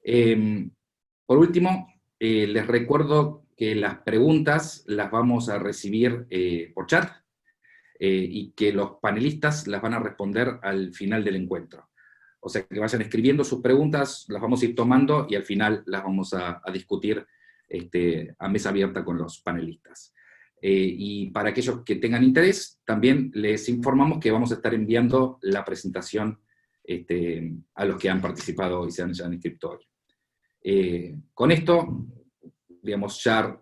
Por último, les recuerdo que las preguntas las vamos a recibir por chat, y que los panelistas las van a responder al final del encuentro. O sea, que vayan escribiendo sus preguntas, las vamos a ir tomando, y al final las vamos a discutir a mesa abierta con los panelistas. Y para aquellos que tengan interés, también les informamos que vamos a estar enviando la presentación a los que han participado y se han inscrito hoy. Con esto, digamos, ya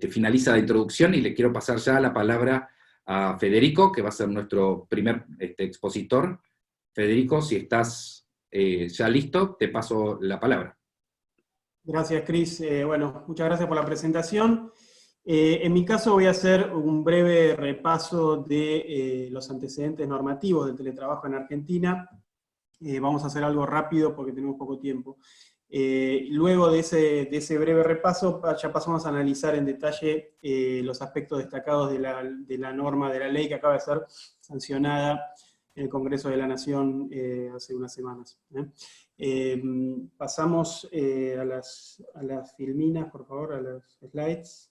finaliza la introducción, y le quiero pasar ya la palabra a Federico, que va a ser nuestro primer expositor. Federico, si estás ya listo, te paso la palabra. Gracias, Cris. Bueno, muchas gracias por la presentación. En mi caso voy a hacer un breve repaso de los antecedentes normativos del teletrabajo en Argentina. Vamos a hacer algo rápido porque tenemos poco tiempo. Luego de ese breve repaso, ya pasamos a analizar en detalle los aspectos destacados de la norma, de la ley que acaba de ser sancionada en el Congreso de la Nación hace unas semanas. Pasamos a las filminas, por favor, a los slides.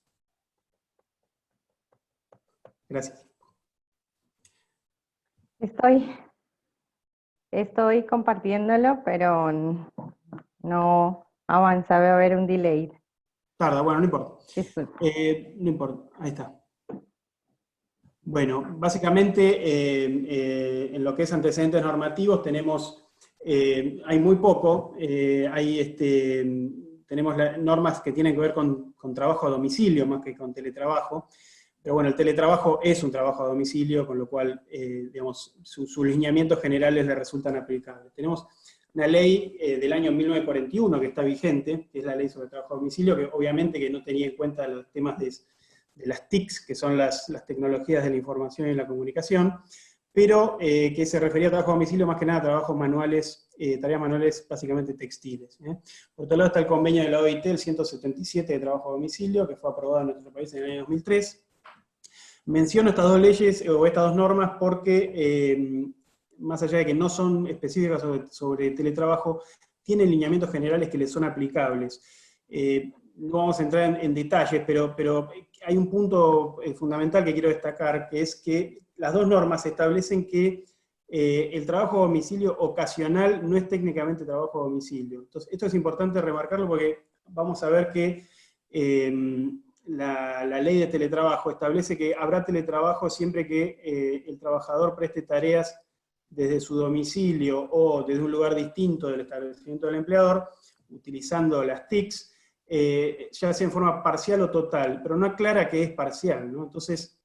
Gracias. Estoy compartiéndolo, pero no avanza, va a haber un delay. Tarda, bueno, no importa. Disculpe. No importa, ahí está. Bueno, básicamente en lo que es antecedentes normativos tenemos, hay muy poco, tenemos normas que tienen que ver con trabajo a domicilio más que con teletrabajo, pero bueno, el teletrabajo es un trabajo a domicilio, con lo cual, digamos, sus lineamientos generales le resultan aplicables. Tenemos una ley del año 1941 que está vigente, que es la ley sobre el trabajo a domicilio, que obviamente que no tenía en cuenta los temas de las TICs, que son las tecnologías de la información y la comunicación, pero que se refería a trabajo a domicilio más que nada a trabajos manuales, tareas manuales básicamente textiles. Por otro lado está el convenio de la OIT, el 177 de trabajo a domicilio, que fue aprobado en nuestro país en el año 2003. Menciono estas dos leyes, o estas dos normas, porque más allá de que no son específicas sobre teletrabajo, tienen lineamientos generales que les son aplicables. No vamos a entrar en detalles, pero hay un punto fundamental que quiero destacar, que es que las dos normas establecen que el trabajo a domicilio ocasional no es técnicamente trabajo a domicilio. Entonces, esto es importante remarcarlo porque vamos a ver que la ley de teletrabajo establece que habrá teletrabajo siempre que el trabajador preste tareas desde su domicilio o desde un lugar distinto del establecimiento del empleador, utilizando las TICs, ya sea en forma parcial o total, pero no aclara que es parcial, ¿no? Entonces,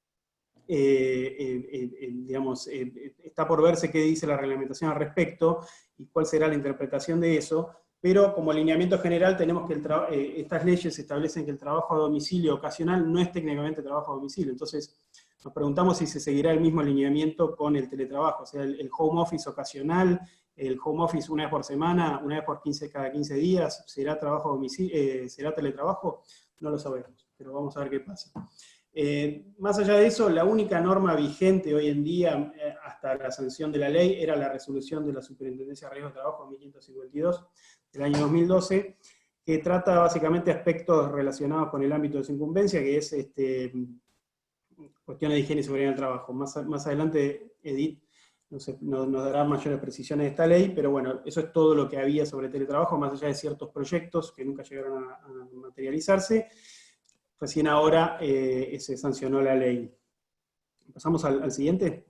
digamos, está por verse qué dice la reglamentación al respecto y cuál será la interpretación de eso, pero como lineamiento general tenemos que estas leyes establecen que el trabajo a domicilio ocasional no es técnicamente trabajo a domicilio. Entonces nos preguntamos si se seguirá el mismo lineamiento con el teletrabajo, o sea, el home office ocasional, el home office una vez por semana, una vez por cada 15 días, ¿será trabajo a domicilio, será teletrabajo? No lo sabemos, pero vamos a ver qué pasa. Más allá de eso, la única norma vigente hoy en día, hasta la sanción de la ley, era la resolución de la Superintendencia de Riesgos de Trabajo 1552 del año 2012, que trata básicamente aspectos relacionados con el ámbito de su incumbencia, que es cuestiones de higiene y seguridad en el trabajo. Más adelante Edith nos dará mayores precisiones de esta ley, pero bueno, eso es todo lo que había sobre teletrabajo, más allá de ciertos proyectos que nunca llegaron a materializarse. Recién ahora se sancionó la ley. ¿Pasamos al siguiente?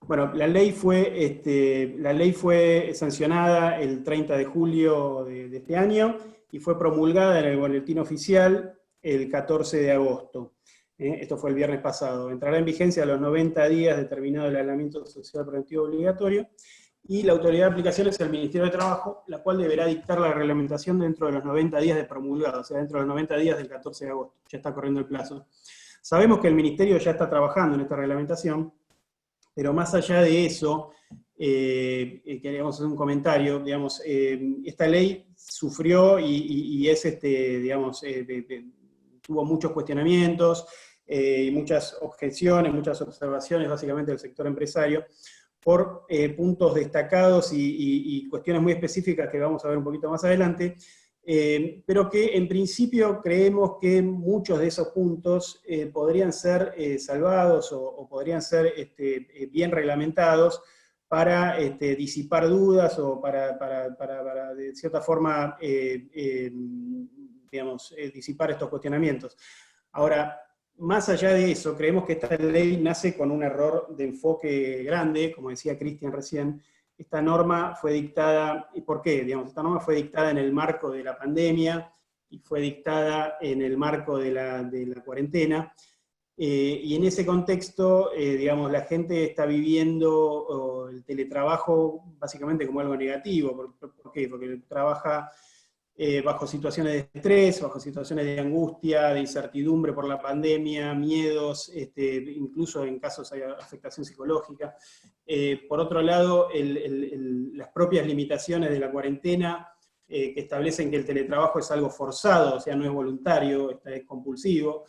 Bueno, la ley fue sancionada el 30 de julio de este año y fue promulgada en el Boletín Oficial el 14 de agosto. Esto fue el viernes pasado. Entrará en vigencia a los 90 días determinado el aislamiento social preventivo obligatorio, y la autoridad de aplicación es el Ministerio de Trabajo, la cual deberá dictar la reglamentación dentro de los 90 días de promulgado, o sea, dentro de los 90 días del 14 de agosto. Ya está corriendo el plazo. Sabemos que el Ministerio ya está trabajando en esta reglamentación, pero más allá de eso, queríamos hacer un comentario, digamos, esta ley sufrió y es, digamos, tuvo muchos cuestionamientos, y muchas objeciones, muchas observaciones, básicamente del sector empresario, por puntos destacados y cuestiones muy específicas que vamos a ver un poquito más adelante, pero que en principio creemos que muchos de esos puntos podrían ser salvados o podrían ser bien reglamentados para disipar dudas o para de cierta forma, digamos, disipar estos cuestionamientos. Ahora, más allá de eso, creemos que esta ley nace con un error de enfoque grande, como decía Cristian recién. Esta norma fue dictada, ¿y por qué? Digamos, esta norma fue dictada en el marco de la pandemia y fue dictada en el marco de la cuarentena, y en ese contexto, digamos, la gente está viviendo el teletrabajo básicamente como algo negativo. ¿Por qué? Porque trabaja bajo situaciones de estrés, bajo situaciones de angustia, de incertidumbre por la pandemia, miedos, incluso en casos de afectación psicológica. Por otro lado, las propias limitaciones de la cuarentena que establecen que el teletrabajo es algo forzado, o sea, no es voluntario, es compulsivo.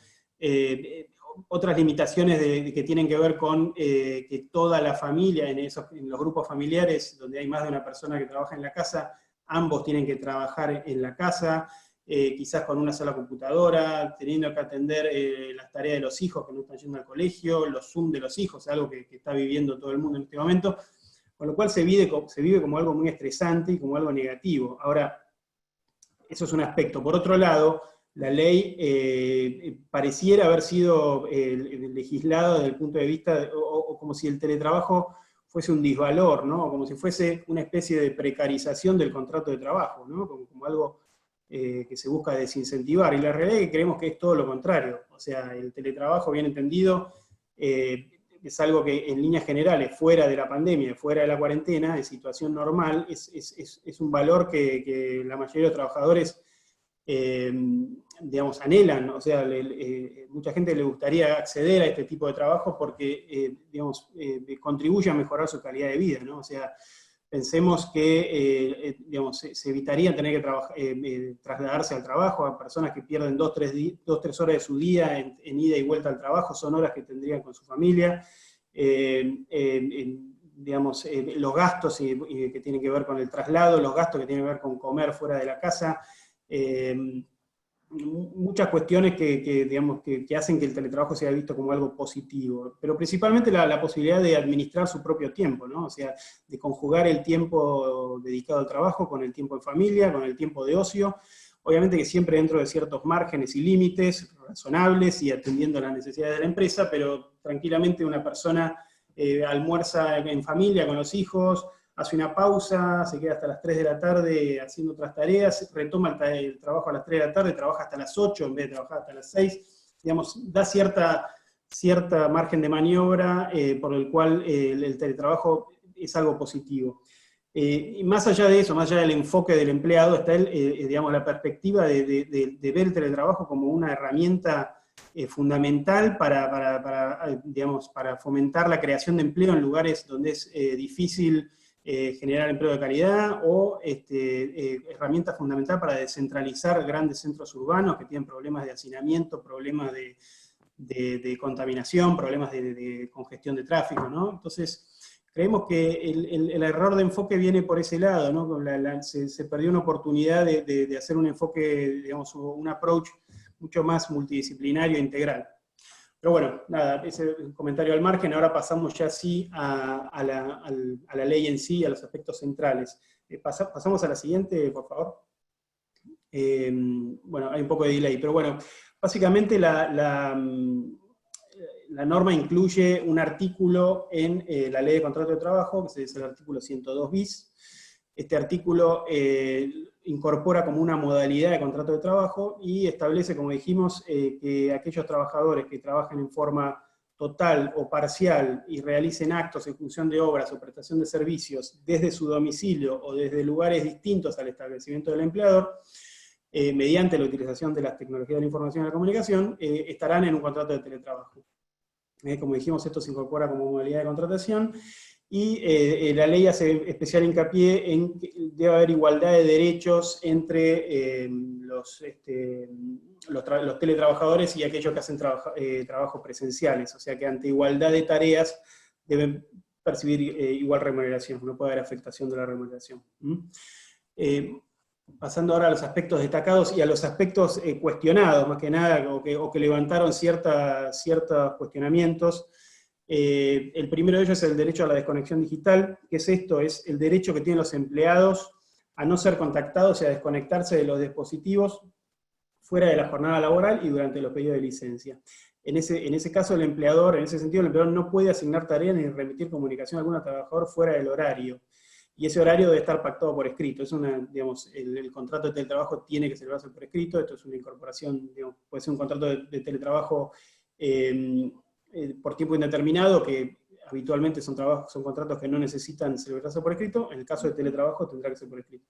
Otras limitaciones que tienen que ver con que toda la familia, en los grupos familiares donde hay más de una persona que trabaja en la casa, ambos tienen que trabajar en la casa, quizás con una sola computadora, teniendo que atender las tareas de los hijos que no están yendo al colegio, los Zoom de los hijos, algo que está viviendo todo el mundo en este momento, con lo cual se vive como algo muy estresante y como algo negativo. Ahora, eso es un aspecto. Por otro lado, la ley pareciera haber sido legislada desde el punto de vista, o como si el teletrabajo fuese un disvalor, ¿no? Como si fuese una especie de precarización del contrato de trabajo, ¿no? Como algo que se busca desincentivar. Y la realidad es que creemos que es todo lo contrario. O sea, el teletrabajo, bien entendido, es algo que en líneas generales, fuera de la pandemia, fuera de la cuarentena, en situación normal, es un valor que la mayoría de los trabajadores digamos, anhelan. O sea, mucha gente le gustaría acceder a este tipo de trabajo porque, digamos, contribuye a mejorar su calidad de vida, ¿no? O sea, pensemos que, digamos, se evitaría tener que trasladarse al trabajo a personas que pierden 2-3 horas de su día en ida y vuelta al trabajo, son horas que tendrían con su familia. Digamos, los gastos que tienen que ver con el traslado, los gastos que tienen que ver con comer fuera de la casa, muchas cuestiones digamos, que hacen que el teletrabajo sea visto como algo positivo, pero principalmente la posibilidad de administrar su propio tiempo, ¿no? O sea, de conjugar el tiempo dedicado al trabajo con el tiempo en familia, con el tiempo de ocio, obviamente que siempre dentro de ciertos márgenes y límites razonables y atendiendo a las necesidades de la empresa, pero tranquilamente una persona almuerza en familia con los hijos, hace una pausa, se queda hasta las 3 de la tarde haciendo otras tareas, retoma el trabajo a las 3 de la tarde, trabaja hasta las 8 en vez de trabajar hasta las 6, digamos, da cierta margen de maniobra por el cual el teletrabajo es algo positivo. Y más allá de eso, más allá del enfoque del empleado, está digamos, la perspectiva de ver el teletrabajo como una herramienta fundamental digamos, para fomentar la creación de empleo en lugares donde es difícil generar empleo de calidad, o herramienta fundamental para descentralizar grandes centros urbanos que tienen problemas de hacinamiento, problemas de contaminación, problemas de congestión de tráfico, ¿no? Entonces, creemos que el error de enfoque viene por ese lado, ¿no? Se perdió una oportunidad de hacer un enfoque, digamos, un approach mucho más multidisciplinario e integral. Pero bueno, nada, ese es un comentario al margen. Ahora pasamos ya sí a la ley en sí, a los aspectos centrales. Pasamos a la siguiente, por favor. Bueno, hay un poco de delay, pero bueno, básicamente la norma incluye un artículo en la ley de contrato de trabajo, que es el artículo 102 bis. Este artículo incorpora como una modalidad de contrato de trabajo y establece, como dijimos, que aquellos trabajadores que trabajen en forma total o parcial y realicen actos en función de obras o prestación de servicios desde su domicilio o desde lugares distintos al establecimiento del empleador, mediante la utilización de las tecnologías de la información y la comunicación, estarán en un contrato de teletrabajo. Como dijimos, esto se incorpora como modalidad de contratación, y la ley hace especial hincapié en que debe haber igualdad de derechos entre los teletrabajadores y aquellos que hacen trabajos presenciales, o sea que ante igualdad de tareas deben percibir igual remuneración, no puede haber afectación de la remuneración. Pasando ahora a los aspectos destacados y a los aspectos cuestionados, más que nada, o que levantaron ciertos cuestionamientos. El primero de ellos es el derecho a la desconexión digital. ¿Qué es esto? Es el derecho que tienen los empleados a no ser contactados y a desconectarse de los dispositivos fuera de la jornada laboral y durante los periodos de licencia. En ese caso, el empleador, en ese sentido, el empleador no puede asignar tareas ni remitir comunicación a algún trabajador fuera del horario. Y ese horario debe estar pactado por escrito. Es digamos, el contrato de teletrabajo tiene que celebrarse por escrito. Esto es una incorporación, digamos, puede ser un contrato de teletrabajo por tiempo indeterminado, que habitualmente son contratos que no necesitan celebrarse por escrito. En el caso de teletrabajo tendrá que ser por escrito.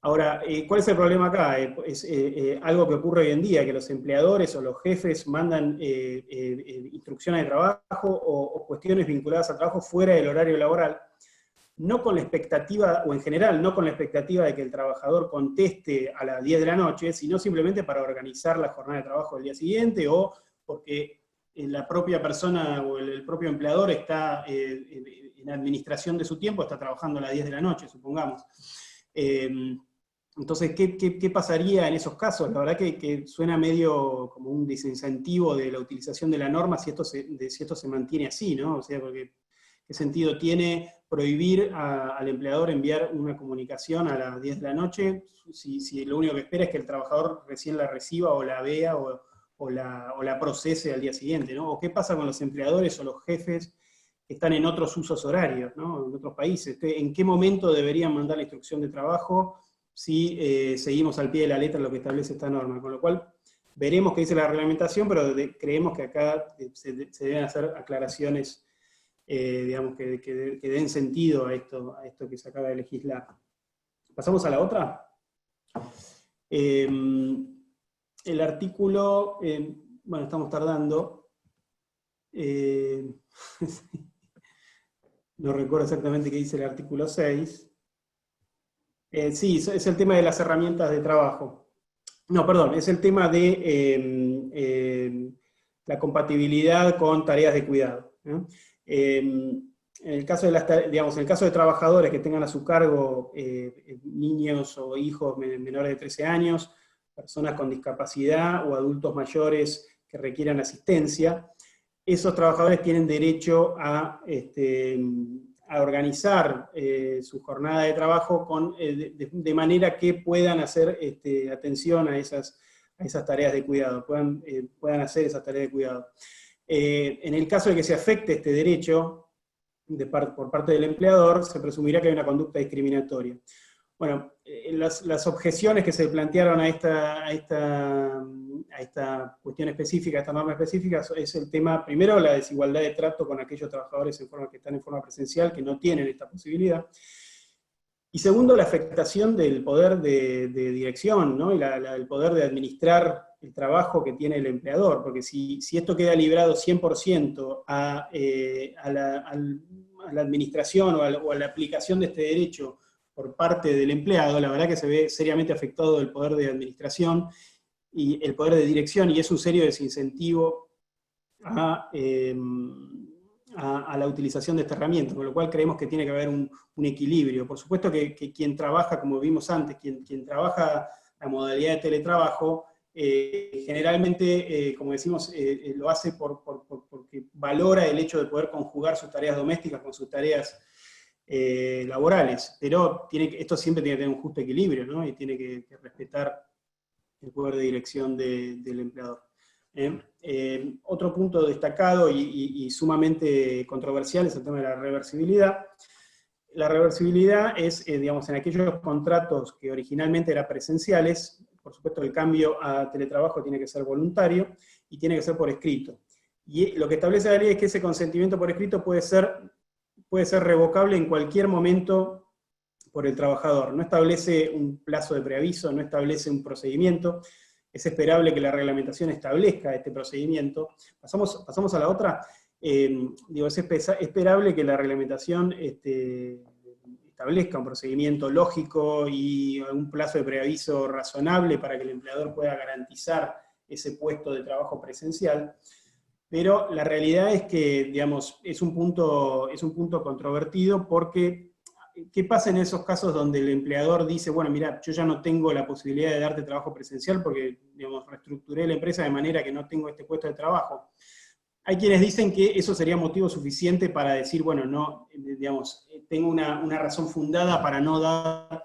Ahora, ¿cuál es el problema acá? Es algo que ocurre hoy en día, que los empleadores o los jefes mandan instrucciones de trabajo o cuestiones vinculadas al trabajo fuera del horario laboral, no con la expectativa, o en general, no con la expectativa de que el trabajador conteste a las 10 de la noche, sino simplemente para organizar la jornada de trabajo del día siguiente, o porque la propia persona o el propio empleador está en administración de su tiempo, está trabajando a las 10 de la noche, supongamos. Entonces, ¿qué pasaría en esos casos? La verdad que suena medio como un desincentivo de la utilización de la norma si esto se mantiene así, ¿no? O sea, porque ¿qué sentido tiene prohibir al empleador enviar una comunicación a las 10 de la noche si lo único que espera es que el trabajador recién la reciba o la vea o la procese al día siguiente, ¿no? ¿O qué pasa con los empleadores o los jefes que están en otros usos horarios, ¿no? En otros países? ¿En qué momento deberían mandar la instrucción de trabajo si seguimos al pie de la letra lo que establece esta norma? Con lo cual, veremos qué dice la reglamentación, pero creemos que acá se deben hacer aclaraciones, digamos, que den sentido a esto que se acaba de legislar. ¿Pasamos a la otra? El artículo, bueno, estamos tardando. No recuerdo exactamente qué dice el artículo 6. Sí, es el tema de las herramientas de trabajo. No, perdón, es el tema de la compatibilidad con tareas de cuidado, ¿no? En el caso de trabajadores que tengan a su cargo niños o hijos menores de 13 años, personas con discapacidad o adultos mayores que requieran asistencia, esos trabajadores tienen derecho a organizar su jornada de trabajo de manera que puedan hacer atención a esas tareas de cuidado, puedan hacer esas tareas de cuidado. En el caso de que se afecte este derecho por parte del empleador, se presumirá que hay una conducta discriminatoria. Bueno, las objeciones que se plantearon a esta cuestión específica, a esta norma específica, es el tema, primero, la desigualdad de trato con aquellos trabajadores que están en forma presencial, que no tienen esta posibilidad. Y segundo, la afectación del poder de dirección, ¿no? Y el poder de administrar el trabajo que tiene el empleador, porque si esto queda librado 100% a la administración o a la aplicación de este derecho por parte del empleado, la verdad que se ve seriamente afectado el poder de administración y el poder de dirección, y es un serio desincentivo a la utilización de esta herramienta, con lo cual creemos que tiene que haber un equilibrio. Por supuesto que quien trabaja, como vimos antes, quien trabaja la modalidad de teletrabajo, generalmente, como decimos, lo hace porque valora el hecho de poder conjugar sus tareas domésticas con sus tareas laborales, pero esto siempre tiene que tener un justo equilibrio, ¿no? Y tiene que respetar el poder de dirección del empleador. Otro punto destacado y sumamente controversial es el tema de la reversibilidad. La reversibilidad es, digamos, en aquellos contratos que originalmente eran presenciales, por supuesto el cambio a teletrabajo tiene que ser voluntario y tiene que ser por escrito. Y lo que establece la ley es que ese consentimiento por escrito puede ser revocable en cualquier momento por el trabajador. No establece un plazo de preaviso, no establece un procedimiento. Es esperable que la reglamentación establezca este procedimiento. Pasamos a la otra. Es esperable que la reglamentación establezca un procedimiento lógico y un plazo de preaviso razonable para que el empleador pueda garantizar ese puesto de trabajo presencial. pero la realidad es que, digamos, es un punto controvertido porque ¿qué pasa en esos casos donde el empleador dice, bueno, mira, yo ya no tengo la posibilidad de darte trabajo presencial porque, digamos, reestructuré la empresa de manera que no tengo este puesto de trabajo? Hay quienes dicen que eso sería motivo suficiente para decir, bueno, no, digamos, tengo una razón fundada para no dar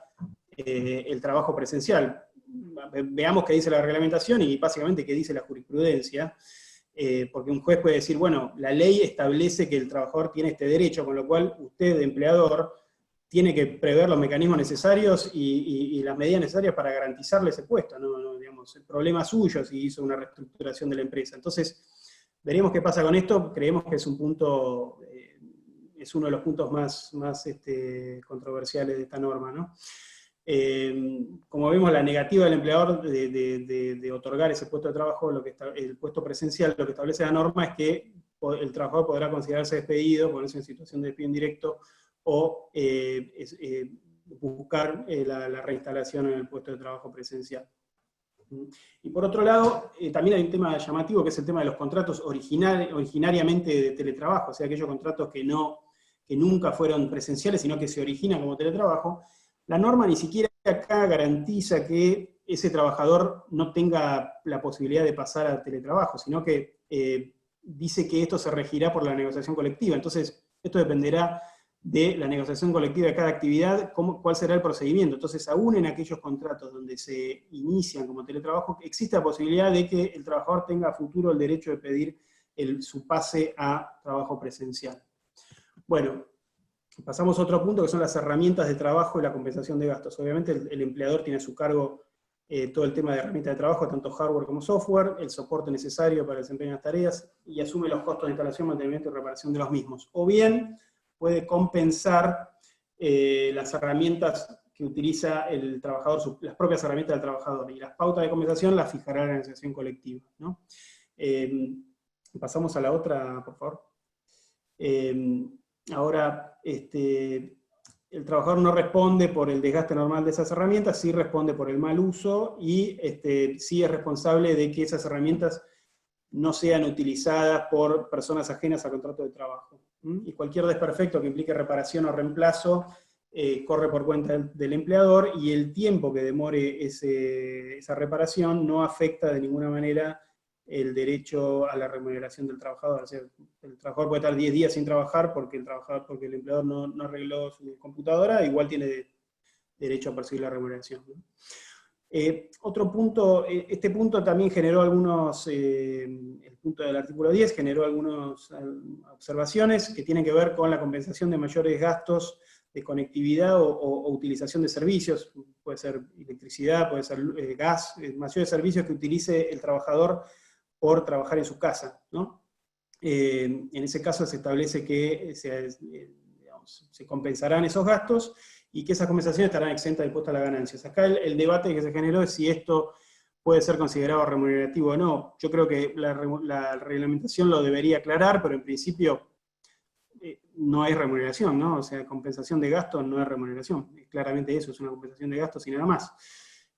el trabajo presencial. Veamos qué dice la reglamentación y básicamente qué dice la jurisprudencia, porque un juez puede decir, bueno, la ley establece que el trabajador tiene este derecho, con lo cual usted, empleador, tiene que prever los mecanismos necesarios y las medidas necesarias para garantizarle ese puesto, no, digamos, el problema suyo si hizo una reestructuración de la empresa. Entonces, veremos qué pasa con esto. Creemos que es un punto, es uno de los puntos más controversiales de esta norma, ¿no? Como vemos, la negativa del empleador de otorgar ese puesto de trabajo, el puesto presencial, lo que establece la norma es que el trabajador podrá considerarse despedido, ponerse en situación de despido indirecto, o buscar la reinstalación en el puesto de trabajo presencial. Y por otro lado, también hay un tema llamativo, que es el tema de los contratos originariamente de teletrabajo, o sea, aquellos contratos que nunca fueron presenciales, sino que se originan como teletrabajo. La norma ni siquiera acá garantiza que ese trabajador no tenga la posibilidad de pasar a teletrabajo, sino que dice que esto se regirá por la negociación colectiva. Entonces, esto dependerá de la negociación colectiva de cada actividad, cuál será el procedimiento. Entonces, aún en aquellos contratos donde se inician como teletrabajo, existe la posibilidad de que el trabajador tenga a futuro el derecho de pedir su pase a trabajo presencial. Bueno, pasamos a otro punto, que son las herramientas de trabajo y la compensación de gastos. Obviamente el empleador tiene a su cargo todo el tema de herramientas de trabajo, tanto hardware como software, el soporte necesario para el desempeño de las tareas, y asume los costos de instalación, mantenimiento y reparación de los mismos. O bien, puede compensar las herramientas que utiliza el trabajador, las propias herramientas del trabajador, y las pautas de compensación las fijará la negociación colectiva, ¿no? Pasamos a la otra, por favor. Ahora, el trabajador no responde por el desgaste normal de esas herramientas, sí responde por el mal uso, y sí es responsable de que esas herramientas no sean utilizadas por personas ajenas al contrato de trabajo. Y cualquier desperfecto que implique reparación o reemplazo corre por cuenta del empleador, y el tiempo que demore esa reparación no afecta de ninguna manera el derecho a la remuneración del trabajador. O sea, el trabajador puede estar 10 días sin trabajar porque el empleador no arregló su computadora, igual tiene derecho a percibir la remuneración, ¿no? Otro punto, este punto también generó algunos, el punto del artículo 10 generó algunas observaciones que tienen que ver con la compensación de mayores gastos de conectividad o utilización de servicios, puede ser electricidad, puede ser gas, mayores servicios que utilice el trabajador por trabajar en su casa, ¿no? En ese caso se establece que se compensarán esos gastos, y que esas compensaciones estarán exentas del impuesto a las ganancias. Acá el debate que se generó es si esto puede ser considerado remunerativo o no. Yo creo que la reglamentación lo debería aclarar, pero en principio no hay remuneración, ¿no? O sea, compensación de gastos no es remuneración. Claramente eso es una compensación de gastos y nada más.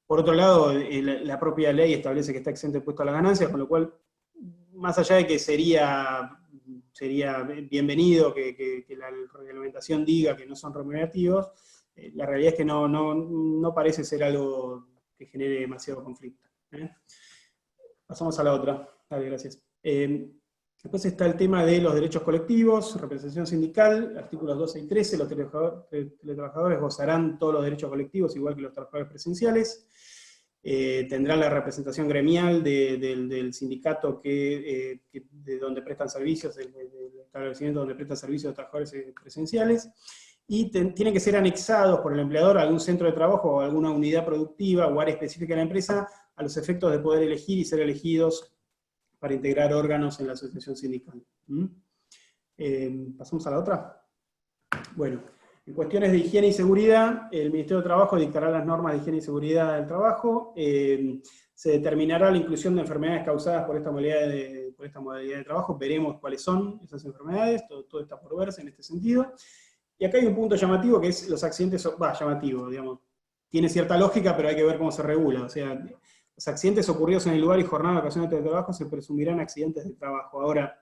Por otro lado, la propia ley establece que está exento del impuesto a las ganancias, con lo cual, más allá de que sería bienvenido que la reglamentación diga que no son remunerativos, la realidad es que no parece ser algo que genere demasiado conflicto. Pasamos a la otra. Dale, gracias. Después está el tema de los derechos colectivos, representación sindical, artículos 12 y 13, los teletrabajadores gozarán todos los derechos colectivos, igual que los trabajadores presenciales. Tendrán la representación gremial del sindicato de donde prestan servicios, del establecimiento donde prestan servicios de trabajadores presenciales, y tienen que ser anexados por el empleador a algún centro de trabajo o alguna unidad productiva o área específica de la empresa, a los efectos de poder elegir y ser elegidos para integrar órganos en la asociación sindical. ¿Pasamos a la otra? Bueno, en cuestiones de higiene y seguridad, el Ministerio de Trabajo dictará las normas de higiene y seguridad del trabajo, se determinará la inclusión de enfermedades causadas por esta modalidad de trabajo, veremos cuáles son esas enfermedades, todo está por verse en este sentido. Y acá hay un punto llamativo, que es los accidentes, llamativo, digamos, tiene cierta lógica, pero hay que ver cómo se regula. O sea, Los accidentes ocurridos en el lugar y jornada de ocasión de teletrabajo se presumirán accidentes de trabajo. Ahora,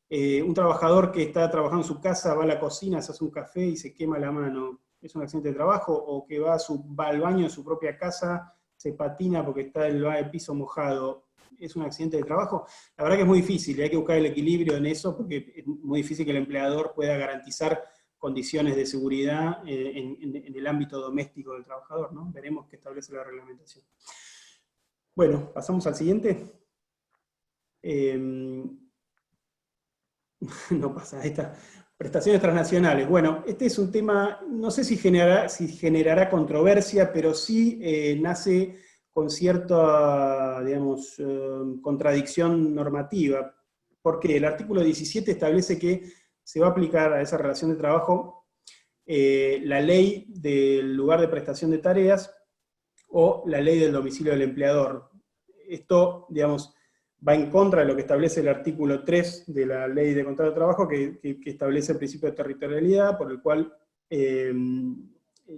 un trabajador que está trabajando en su casa, va a la cocina, se hace un café y se quema la mano, ¿es un accidente de trabajo? O que va al baño de su propia casa, se patina porque está el piso mojado, ¿es un accidente de trabajo? La verdad que es muy difícil, y hay que buscar el equilibrio en eso, porque es muy difícil que el empleador pueda garantizar condiciones de seguridad en el ámbito doméstico del trabajador, ¿no? Veremos qué establece la reglamentación. Bueno, pasamos al siguiente. No pasa, ahí está. Prestaciones transnacionales. Bueno, este es un tema, no sé si generará controversia, pero sí nace con cierta, digamos, contradicción normativa, porque el artículo 17 establece que se va a aplicar a esa relación de trabajo la ley del lugar de prestación de tareas o la ley del domicilio del empleador. Esto, digamos, va en contra de lo que establece el artículo 3 de la ley de contrato de trabajo, que establece el principio de territorialidad, por el cual el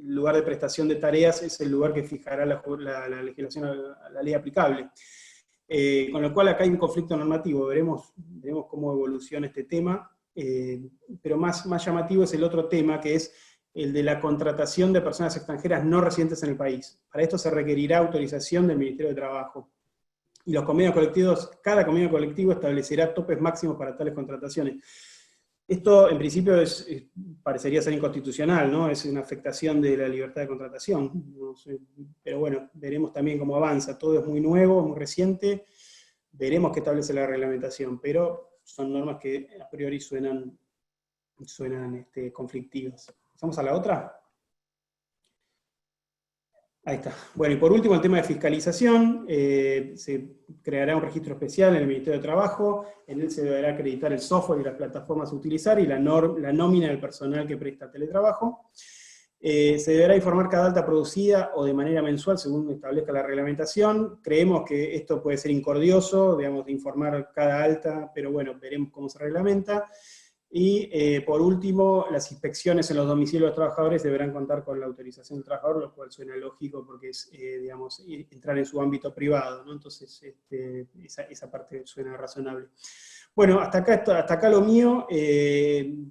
lugar de prestación de tareas es el lugar que fijará la legislación, la ley aplicable. Con lo cual acá hay un conflicto normativo, veremos cómo evoluciona este tema, pero más llamativo es el otro tema, que es el de la contratación de personas extranjeras no residentes en el país. Para esto se requerirá autorización del Ministerio de Trabajo. Y los convenios colectivos, cada convenio colectivo establecerá topes máximos para tales contrataciones. Esto, en principio, parecería ser inconstitucional, ¿no? Es una afectación de la libertad de contratación. No sé, pero bueno, veremos también cómo avanza. Todo es muy nuevo, muy reciente. Veremos qué establece la reglamentación, pero son normas que a priori suenan conflictivas. ¿Pasamos a la otra? Ahí está. Bueno, y por último el tema de fiscalización. Se creará un registro especial en el Ministerio de Trabajo. En él se deberá acreditar el software y las plataformas a utilizar y la nómina del personal que presta teletrabajo. Se deberá informar cada alta producida o de manera mensual según establezca la reglamentación. Creemos que esto puede ser incordioso, digamos, de informar cada alta, pero bueno, veremos cómo se reglamenta. Y por último, las inspecciones en los domicilios de los trabajadores deberán contar con la autorización del trabajador, lo cual suena lógico porque es, digamos, entrar en su ámbito privado, ¿no? Entonces, esa parte suena razonable. Bueno, hasta acá lo mío,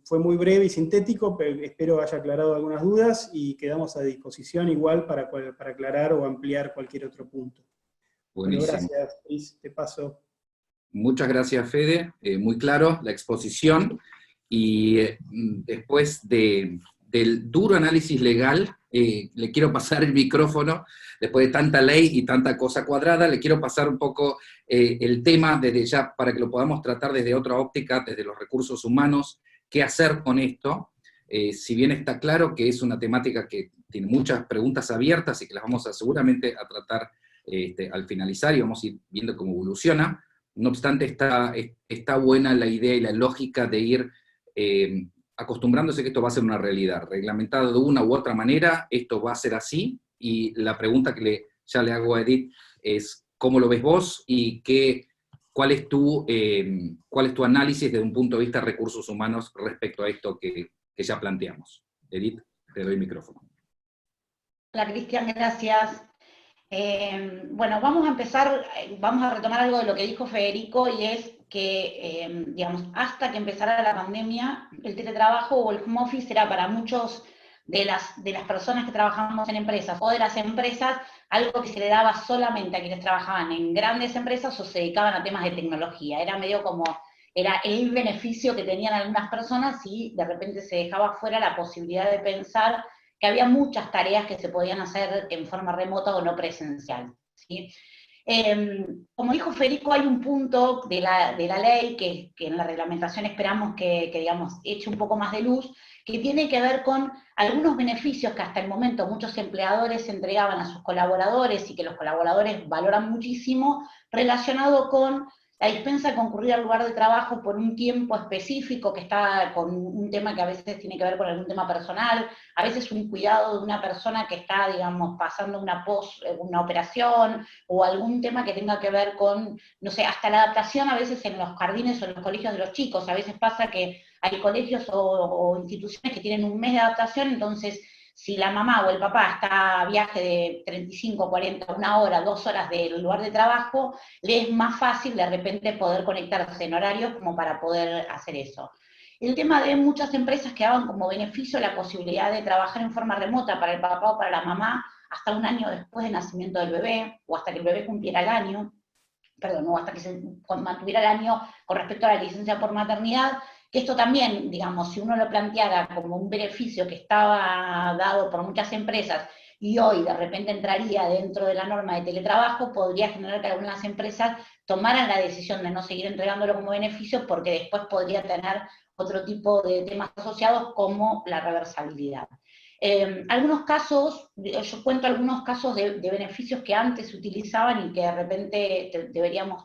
fue muy breve y sintético, pero espero haya aclarado algunas dudas y quedamos a disposición igual para aclarar o ampliar cualquier otro punto. Buenísimo. Bueno, gracias, Luis, te paso. Muchas gracias, Fede, muy claro la exposición. Y después del duro análisis legal, le quiero pasar el micrófono, después de tanta ley y tanta cosa cuadrada, le quiero pasar un poco el tema desde ya, para que lo podamos tratar desde otra óptica, desde los recursos humanos, qué hacer con esto. Si bien está claro que es una temática que tiene muchas preguntas abiertas y que las vamos seguramente a tratar al finalizar y vamos a ir viendo cómo evoluciona, no obstante está buena la idea y la lógica de ir acostumbrándose que esto va a ser una realidad, reglamentado de una u otra manera, esto va a ser así, y la pregunta que ya le hago a Edith es, ¿cómo lo ves vos? Y ¿cuál es tu análisis desde un punto de vista de recursos humanos respecto a esto que ya planteamos? Edith, te doy el micrófono. Hola Cristian, gracias. Bueno, vamos a retomar algo de lo que dijo Federico, y es que, digamos, hasta que empezara la pandemia, el teletrabajo o el home office era para muchos de las personas que trabajamos en empresas o de las empresas algo que se le daba solamente a quienes trabajaban en grandes empresas o se dedicaban a temas de tecnología. Era medio como, era el beneficio que tenían algunas personas y de repente se dejaba fuera la posibilidad de pensar que había muchas tareas que se podían hacer en forma remota o no presencial, ¿sí? Como dijo Federico, hay un punto de la ley que en la reglamentación esperamos que, digamos, eche un poco más de luz, que tiene que ver con algunos beneficios que hasta el momento muchos empleadores entregaban a sus colaboradores y que los colaboradores valoran muchísimo, relacionado con la dispensa de concurrir al lugar de trabajo por un tiempo específico, que está con un tema que a veces tiene que ver con algún tema personal, a veces un cuidado de una persona que está, digamos, pasando una operación, o algún tema que tenga que ver con, no sé, hasta la adaptación a veces en los jardines o en los colegios de los chicos. A veces pasa que hay colegios o instituciones que tienen un mes de adaptación, entonces si la mamá o el papá está a viaje de 35, 40, 1 hora, 2 horas del lugar de trabajo, le es más fácil de repente poder conectarse en horarios como para poder hacer eso. El tema de muchas empresas que daban como beneficio la posibilidad de trabajar en forma remota para el papá o para la mamá hasta 1 año después del nacimiento del bebé, o hasta que el bebé cumpliera el año, perdón, o hasta que se mantuviera el año con respecto a la licencia por maternidad, que esto también, digamos, si uno lo planteara como un beneficio que estaba dado por muchas empresas y hoy de repente entraría dentro de la norma de teletrabajo, podría generar que algunas empresas tomaran la decisión de no seguir entregándolo como beneficio porque después podría tener otro tipo de temas asociados como la reversibilidad. Algunos casos, yo cuento algunos casos de beneficios que antes se utilizaban y que de repente deberíamos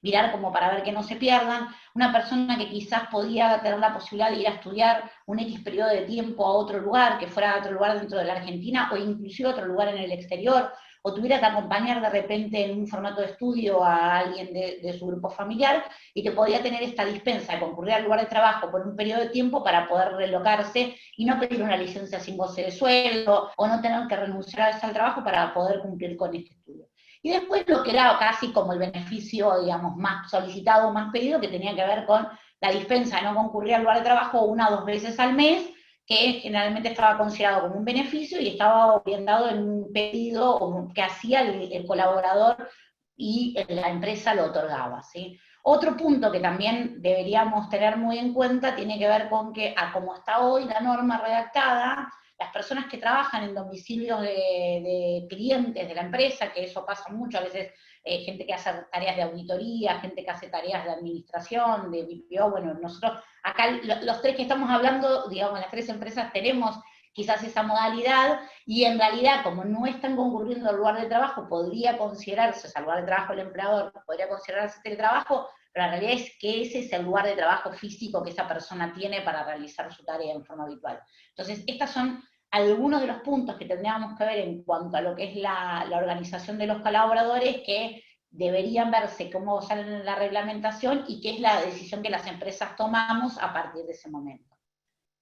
mirar como para ver que no se pierdan. Una persona que quizás podía tener la posibilidad de ir a estudiar un X periodo de tiempo a otro lugar, que fuera a otro lugar dentro de la Argentina, o inclusive a otro lugar en el exterior, o tuviera que acompañar de repente en un formato de estudio a alguien de su grupo familiar, y que podía tener esta dispensa de concurrir al lugar de trabajo por un periodo de tiempo para poder relocarse y no pedir una licencia sin goce de sueldo, o no tener que renunciar al trabajo para poder cumplir con este estudio. Y después lo que era casi como el beneficio, digamos, más solicitado, más pedido, que tenía que ver con la dispensa de no concurrir al lugar de trabajo 1 o 2 veces al mes, que generalmente estaba considerado como un beneficio y estaba orientado en un pedido que hacía el colaborador y la empresa lo otorgaba, ¿sí? Otro punto que también deberíamos tener muy en cuenta tiene que ver con que, a como está hoy la norma redactada, las personas que trabajan en domicilios de clientes de la empresa, que eso pasa mucho, a veces gente que hace tareas de auditoría, gente que hace tareas de administración, de BPO, bueno, nosotros acá los 3 que estamos hablando, digamos, las 3 empresas tenemos quizás esa modalidad, y en realidad, como no están concurriendo al lugar de trabajo, podría considerarse, o sea, el lugar de trabajo del empleador podría considerarse teletrabajo, pero la realidad es que ese es el lugar de trabajo físico que esa persona tiene para realizar su tarea en forma habitual. Entonces, estos son algunos de los puntos que tendríamos que ver en cuanto a lo que es la organización de los colaboradores, que deberían verse cómo salen en la reglamentación y qué es la decisión que las empresas tomamos a partir de ese momento.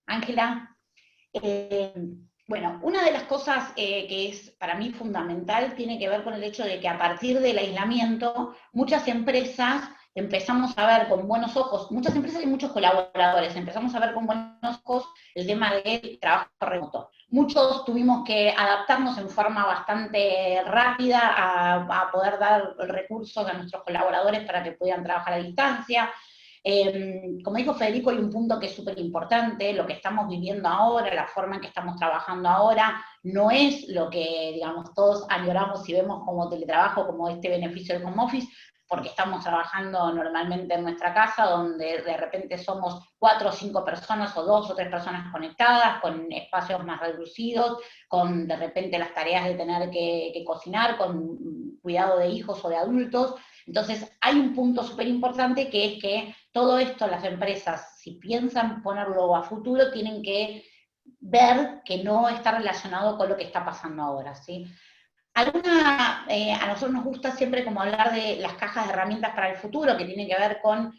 Ángela. Bueno, una de las cosas que es para mí fundamental tiene que ver con el hecho de que a partir del aislamiento, muchas empresas empezamos a ver con buenos ojos, muchas empresas y muchos colaboradores, empezamos a ver con buenos ojos el tema del trabajo remoto. Muchos tuvimos que adaptarnos en forma bastante rápida a poder dar recursos a nuestros colaboradores para que puedan trabajar a distancia. Como dijo Federico, hay un punto que es súper importante, lo que estamos viviendo ahora, la forma en que estamos trabajando ahora, no es lo que, digamos, todos añoramos y vemos como teletrabajo, como este beneficio del home office, porque estamos trabajando normalmente en nuestra casa, donde de repente somos 4 o 5 personas, o 2 o 3 personas conectadas, con espacios más reducidos, con de repente las tareas de tener que cocinar, con cuidado de hijos o de adultos. Entonces, hay un punto súper importante que es que todo esto las empresas, si piensan ponerlo a futuro, tienen que ver que no está relacionado con lo que está pasando ahora, ¿sí? A nosotros nos gusta siempre como hablar de las cajas de herramientas para el futuro, que tienen que ver con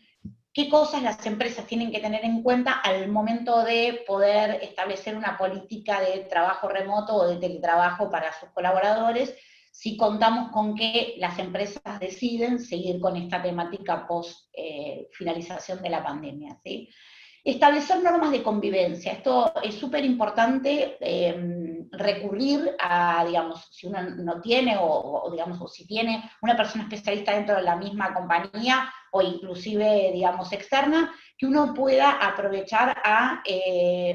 qué cosas las empresas tienen que tener en cuenta al momento de poder establecer una política de trabajo remoto o de teletrabajo para sus colaboradores, si contamos con que las empresas deciden seguir con esta temática post finalización de la pandemia, ¿sí? Establecer normas de convivencia. Esto es súper importante, recurrir a, digamos, si uno no tiene, digamos, o si tiene una persona especialista dentro de la misma compañía, o inclusive, digamos, externa, que uno pueda aprovechar a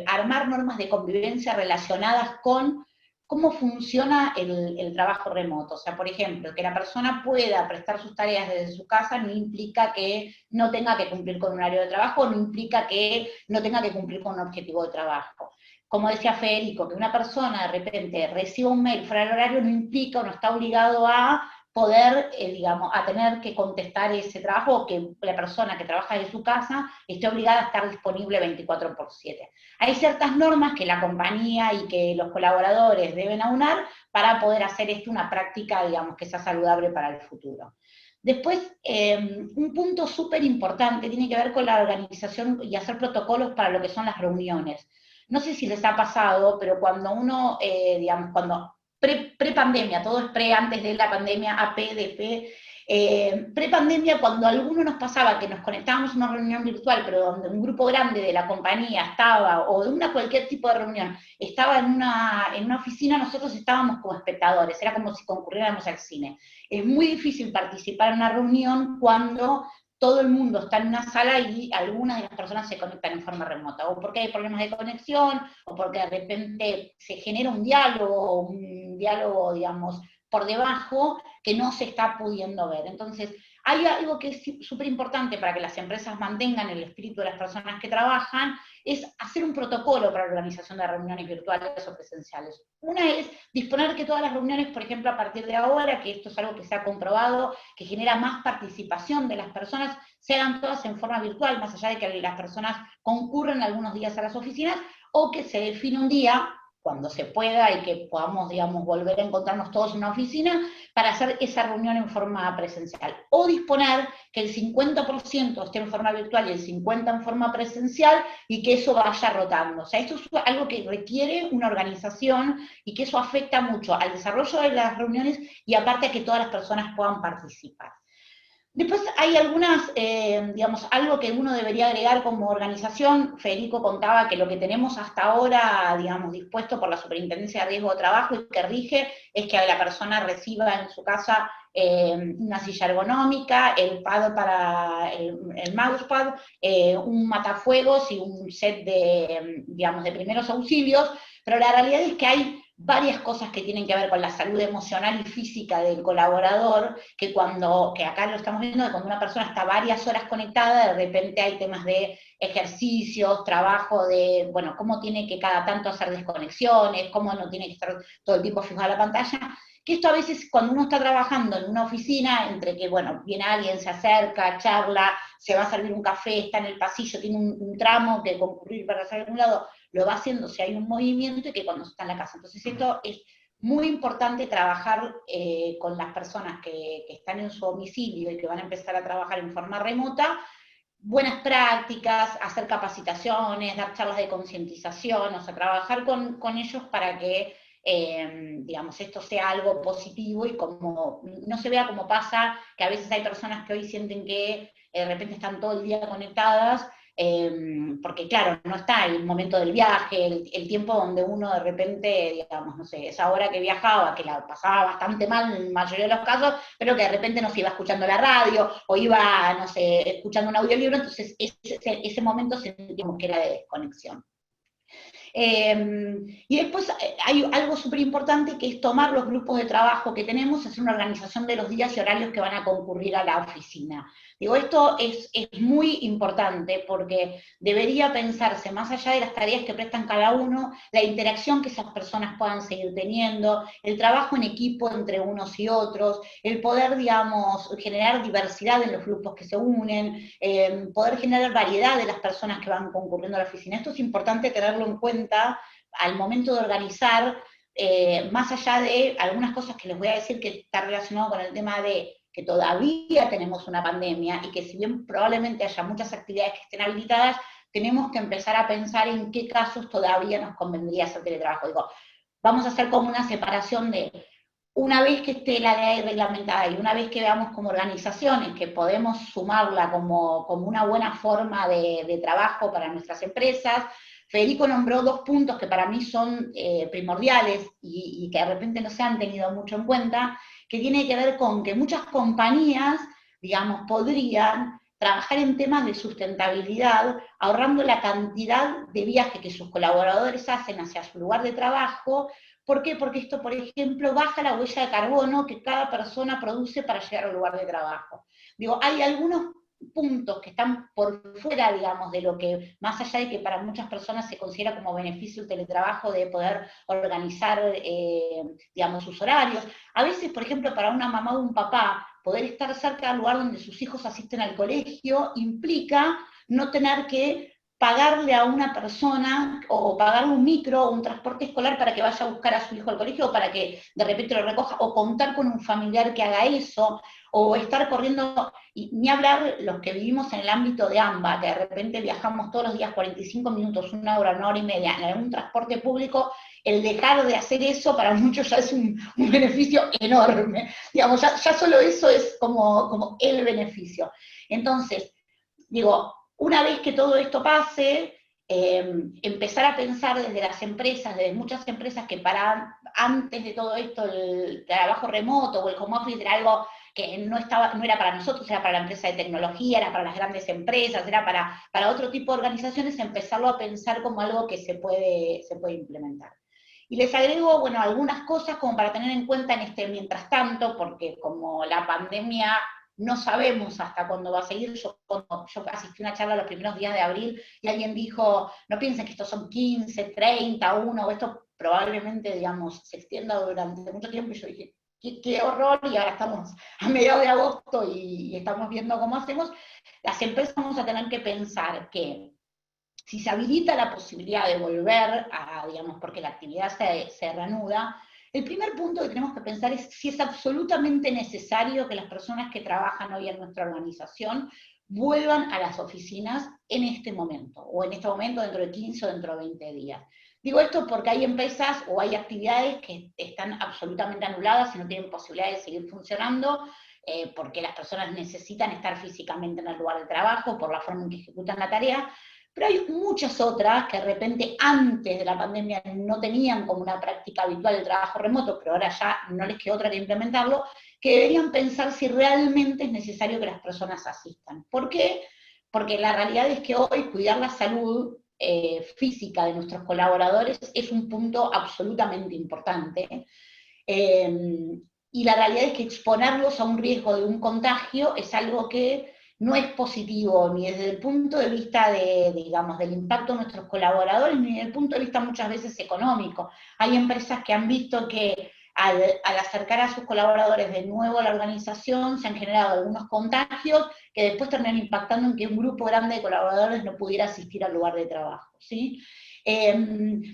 armar normas de convivencia relacionadas con cómo funciona el trabajo remoto. O sea, por ejemplo, que la persona pueda prestar sus tareas desde su casa no implica que no tenga que cumplir con un horario de trabajo, no implica que no tenga que cumplir con un objetivo de trabajo. Como decía Federico, que una persona de repente reciba un mail fuera del horario no implica o no está obligado a poder, digamos, a tener que contestar ese trabajo, o que la persona que trabaja de su casa esté obligada a estar disponible 24/7. Hay ciertas normas que la compañía y que los colaboradores deben aunar para poder hacer esto una práctica, digamos, que sea saludable para el futuro. Después, un punto súper importante tiene que ver con la organización y hacer protocolos para lo que son las reuniones. no sé si les ha pasado, pero cuando uno, digamos, cuando pre-pandemia, todo es pre antes de la pandemia, AP, DP, pre-pandemia, cuando a alguno nos pasaba que nos conectábamos a una reunión virtual, pero donde un grupo grande de la compañía estaba, o de cualquier tipo de reunión, estaba en una oficina, nosotros estábamos como espectadores, era como si concurriéramos al cine. Es muy difícil participar en una reunión cuando todo el mundo está en una sala y algunas de las personas se conectan en forma remota, o porque hay problemas de conexión, o porque de repente se genera un diálogo, digamos, por debajo, que no se está pudiendo ver. Entonces, hay algo que es súper importante para que las empresas mantengan el espíritu de las personas que trabajan, es hacer un protocolo para la organización de reuniones virtuales o presenciales. Una es disponer que todas las reuniones, por ejemplo, a partir de ahora, que esto es algo que se ha comprobado, que genera más participación de las personas, se hagan todas en forma virtual, más allá de que las personas concurren algunos días a las oficinas, o que se define un día, cuando se pueda y que podamos, digamos, volver a encontrarnos todos en una oficina, para hacer esa reunión en forma presencial. O disponer que el 50% esté en forma virtual y el 50% en forma presencial, y que eso vaya rotando. O sea, esto es algo que requiere una organización, y que eso afecta mucho al desarrollo de las reuniones, y aparte a que todas las personas puedan participar. Después hay algunas, digamos, algo que uno debería agregar como organización. Federico contaba que lo que tenemos hasta ahora, digamos, dispuesto por la Superintendencia de Riesgo de Trabajo y que rige, es que la persona reciba en su casa una silla ergonómica, el pad para el mousepad, un matafuegos y un set de, digamos, de primeros auxilios, pero la realidad es que hay varias cosas que tienen que ver con la salud emocional y física del colaborador, que acá lo estamos viendo, que cuando una persona está varias horas conectada, de repente hay temas de ejercicios, trabajo de, bueno, cómo tiene que cada tanto hacer desconexiones, cómo no tiene que estar todo el tiempo fijado a la pantalla, que esto a veces cuando uno está trabajando en una oficina, entre que, bueno, viene alguien, se acerca, charla, se va a servir un café, está en el pasillo, tiene un tramo que concurrir para hacer a algún lado, lo va haciendo si hay un movimiento, y que cuando está en la casa. Entonces esto es muy importante, trabajar con las personas que están en su domicilio y que van a empezar a trabajar en forma remota, buenas prácticas, hacer capacitaciones, dar charlas de concientización, o sea, trabajar con ellos para que, digamos, esto sea algo positivo, y como no se vea como pasa, que a veces hay personas que hoy sienten que de repente están todo el día conectadas, porque claro, no está el momento del viaje, el tiempo donde uno de repente, digamos, no sé, esa hora que viajaba, que la pasaba bastante mal en la mayoría de los casos, pero que de repente no se iba escuchando la radio, o iba, no sé, escuchando un audiolibro, entonces ese momento sentimos que era de desconexión. Y después hay algo súper importante, que es tomar los grupos de trabajo que tenemos, hacer una organización de los días y horarios que van a concurrir a la oficina. Digo, esto es muy importante, porque debería pensarse, más allá de las tareas que prestan cada uno, la interacción que esas personas puedan seguir teniendo, el trabajo en equipo entre unos y otros, el poder, digamos, generar diversidad en los grupos que se unen, poder generar variedad de las personas que van concurriendo a la oficina. Esto es importante tenerlo en cuenta al momento de organizar, más allá de algunas cosas que les voy a decir que está relacionado con el tema de que todavía tenemos una pandemia, y que si bien probablemente haya muchas actividades que estén habilitadas, tenemos que empezar a pensar en qué casos todavía nos convendría hacer teletrabajo. Digo, vamos a hacer como una separación de, una vez que esté la ley reglamentada y una vez que veamos como organizaciones que podemos sumarla como una buena forma de trabajo para nuestras empresas. Federico nombró 2 puntos que para mí son primordiales, y que de repente no se han tenido mucho en cuenta, que tiene que ver con que muchas compañías, digamos, podrían trabajar en temas de sustentabilidad, ahorrando la cantidad de viajes que sus colaboradores hacen hacia su lugar de trabajo. ¿Por qué? Porque esto, por ejemplo, baja la huella de carbono que cada persona produce para llegar al lugar de trabajo. Digo, hay algunos puntos que están por fuera, digamos, de lo que, más allá de que para muchas personas se considera como beneficio el teletrabajo, de poder organizar, digamos, sus horarios. A veces, por ejemplo, para una mamá o un papá, poder estar cerca del lugar donde sus hijos asisten al colegio implica no tener que pagarle a una persona o pagarle un micro o un transporte escolar para que vaya a buscar a su hijo al colegio o para que de repente lo recoja, o contar con un familiar que haga eso, o estar corriendo, y ni hablar los que vivimos en el ámbito de AMBA, que de repente viajamos todos los días 45 minutos, 1 hora y media en algún transporte público. El dejar de hacer eso para muchos ya es un beneficio enorme. Digamos, ya solo eso es como el beneficio. Entonces, digo, una vez que todo esto pase, empezar a pensar desde las empresas, desde muchas empresas que antes de todo esto el trabajo remoto o el home office era algo que no era para nosotros, era para la empresa de tecnología, era para las grandes empresas, era para otro tipo de organizaciones, empezarlo a pensar como algo que se puede implementar. Y les agrego, bueno, algunas cosas como para tener en cuenta en este mientras tanto, porque como la pandemia no sabemos hasta cuándo va a seguir. Yo asistí a una charla los primeros días de abril y alguien dijo, no piensen que estos son 15, 30, 1, esto probablemente, digamos, se extienda durante mucho tiempo, y yo dije, qué horror, y ahora estamos a mediados de agosto y estamos viendo cómo hacemos. Las empresas vamos a tener que pensar que si se habilita la posibilidad de volver a, digamos, porque la actividad se reanuda, el primer punto que tenemos que pensar es si es absolutamente necesario que las personas que trabajan hoy en nuestra organización vuelvan a las oficinas en este momento, o en este momento dentro de 15 o dentro de 20 días. Digo esto porque hay empresas o hay actividades que están absolutamente anuladas y no tienen posibilidad de seguir funcionando, porque las personas necesitan estar físicamente en el lugar de trabajo por la forma en que ejecutan la tarea. Pero hay muchas otras que de repente antes de la pandemia no tenían como una práctica habitual el trabajo remoto, pero ahora ya no les queda otra que implementarlo, que deberían pensar si realmente es necesario que las personas asistan. ¿Por qué? Porque la realidad es que hoy cuidar la salud física de nuestros colaboradores es un punto absolutamente importante. Y la realidad es que exponerlos a un riesgo de un contagio es algo que no es positivo ni desde el punto de vista digamos, del impacto de nuestros colaboradores, ni desde el punto de vista muchas veces económico. Hay empresas que han visto que al acercar a sus colaboradores de nuevo a la organización se han generado algunos contagios que después terminan impactando en que un grupo grande de colaboradores no pudiera asistir al lugar de trabajo, ¿sí?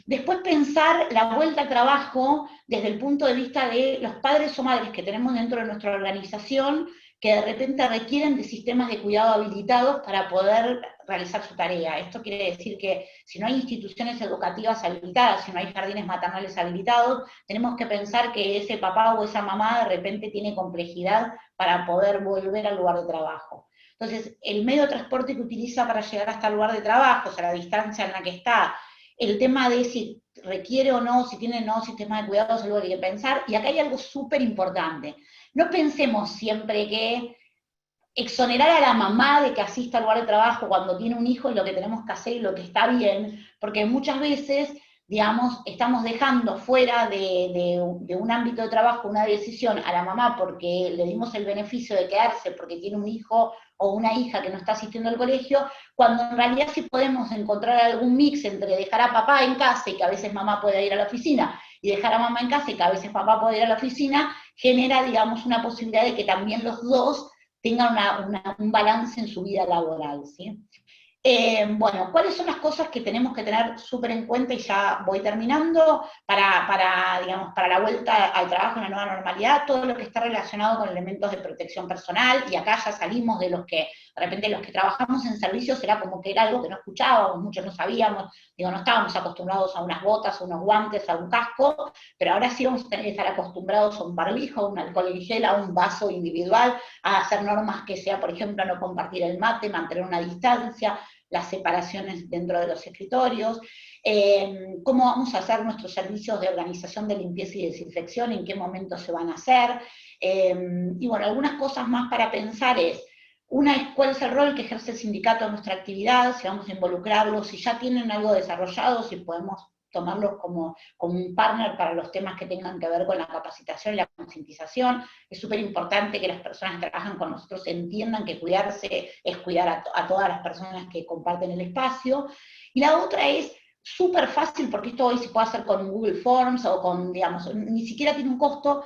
Después pensar la vuelta al trabajo desde el punto de vista de los padres o madres que tenemos dentro de nuestra organización, que de repente requieren de sistemas de cuidado habilitados para poder realizar su tarea. Esto quiere decir que si no hay instituciones educativas habilitadas, si no hay jardines maternales habilitados, tenemos que pensar que ese papá o esa mamá de repente tiene complejidad para poder volver al lugar de trabajo. Entonces, el medio de transporte que utiliza para llegar hasta el lugar de trabajo, o sea, la distancia en la que está, el tema de si requiere o no, si tiene o no sistema de cuidado, es algo que hay que pensar, y acá hay algo súper importante. No pensemos siempre que exonerar a la mamá de que asista al lugar de trabajo cuando tiene un hijo es lo que tenemos que hacer y lo que está bien, porque muchas veces, digamos, estamos dejando fuera de un ámbito de trabajo una decisión a la mamá porque le dimos el beneficio de quedarse porque tiene un hijo o una hija que no está asistiendo al colegio, cuando en realidad sí podemos encontrar algún mix entre dejar a papá en casa y que a veces mamá pueda ir a la oficina, y dejar a mamá en casa y que a veces papá puede ir a la oficina, genera, digamos, una posibilidad de que también los dos tengan un balance en su vida laboral, ¿sí? Bueno, ¿cuáles son las cosas que tenemos que tener súper en cuenta, y ya voy terminando, digamos, para la vuelta al trabajo en la nueva normalidad? Todo lo que está relacionado con elementos de protección personal, y acá ya salimos de los que, de repente los que trabajamos en servicios era como que era algo que no escuchábamos, muchos no sabíamos, digo, no estábamos acostumbrados a unas botas, a unos guantes, a un casco, pero ahora sí vamos a tener que estar acostumbrados a un barbijo, a un alcohol en gel, a un vaso individual, a hacer normas que sea, por ejemplo, no compartir el mate, mantener una distancia, las separaciones dentro de los escritorios, cómo vamos a hacer nuestros servicios de organización de limpieza y desinfección, en qué momento se van a hacer, y bueno, algunas cosas más para pensar es, una es cuál es el rol que ejerce el sindicato en nuestra actividad, si vamos a involucrarlos, si ya tienen algo desarrollado, si podemos tomarlos como un partner para los temas que tengan que ver con la capacitación y la concientización. Es súper importante que las personas que trabajan con nosotros entiendan que cuidarse es cuidar a todas las personas que comparten el espacio. Y la otra es súper fácil, porque esto hoy se puede hacer con Google Forms o con, digamos, ni siquiera tiene un costo,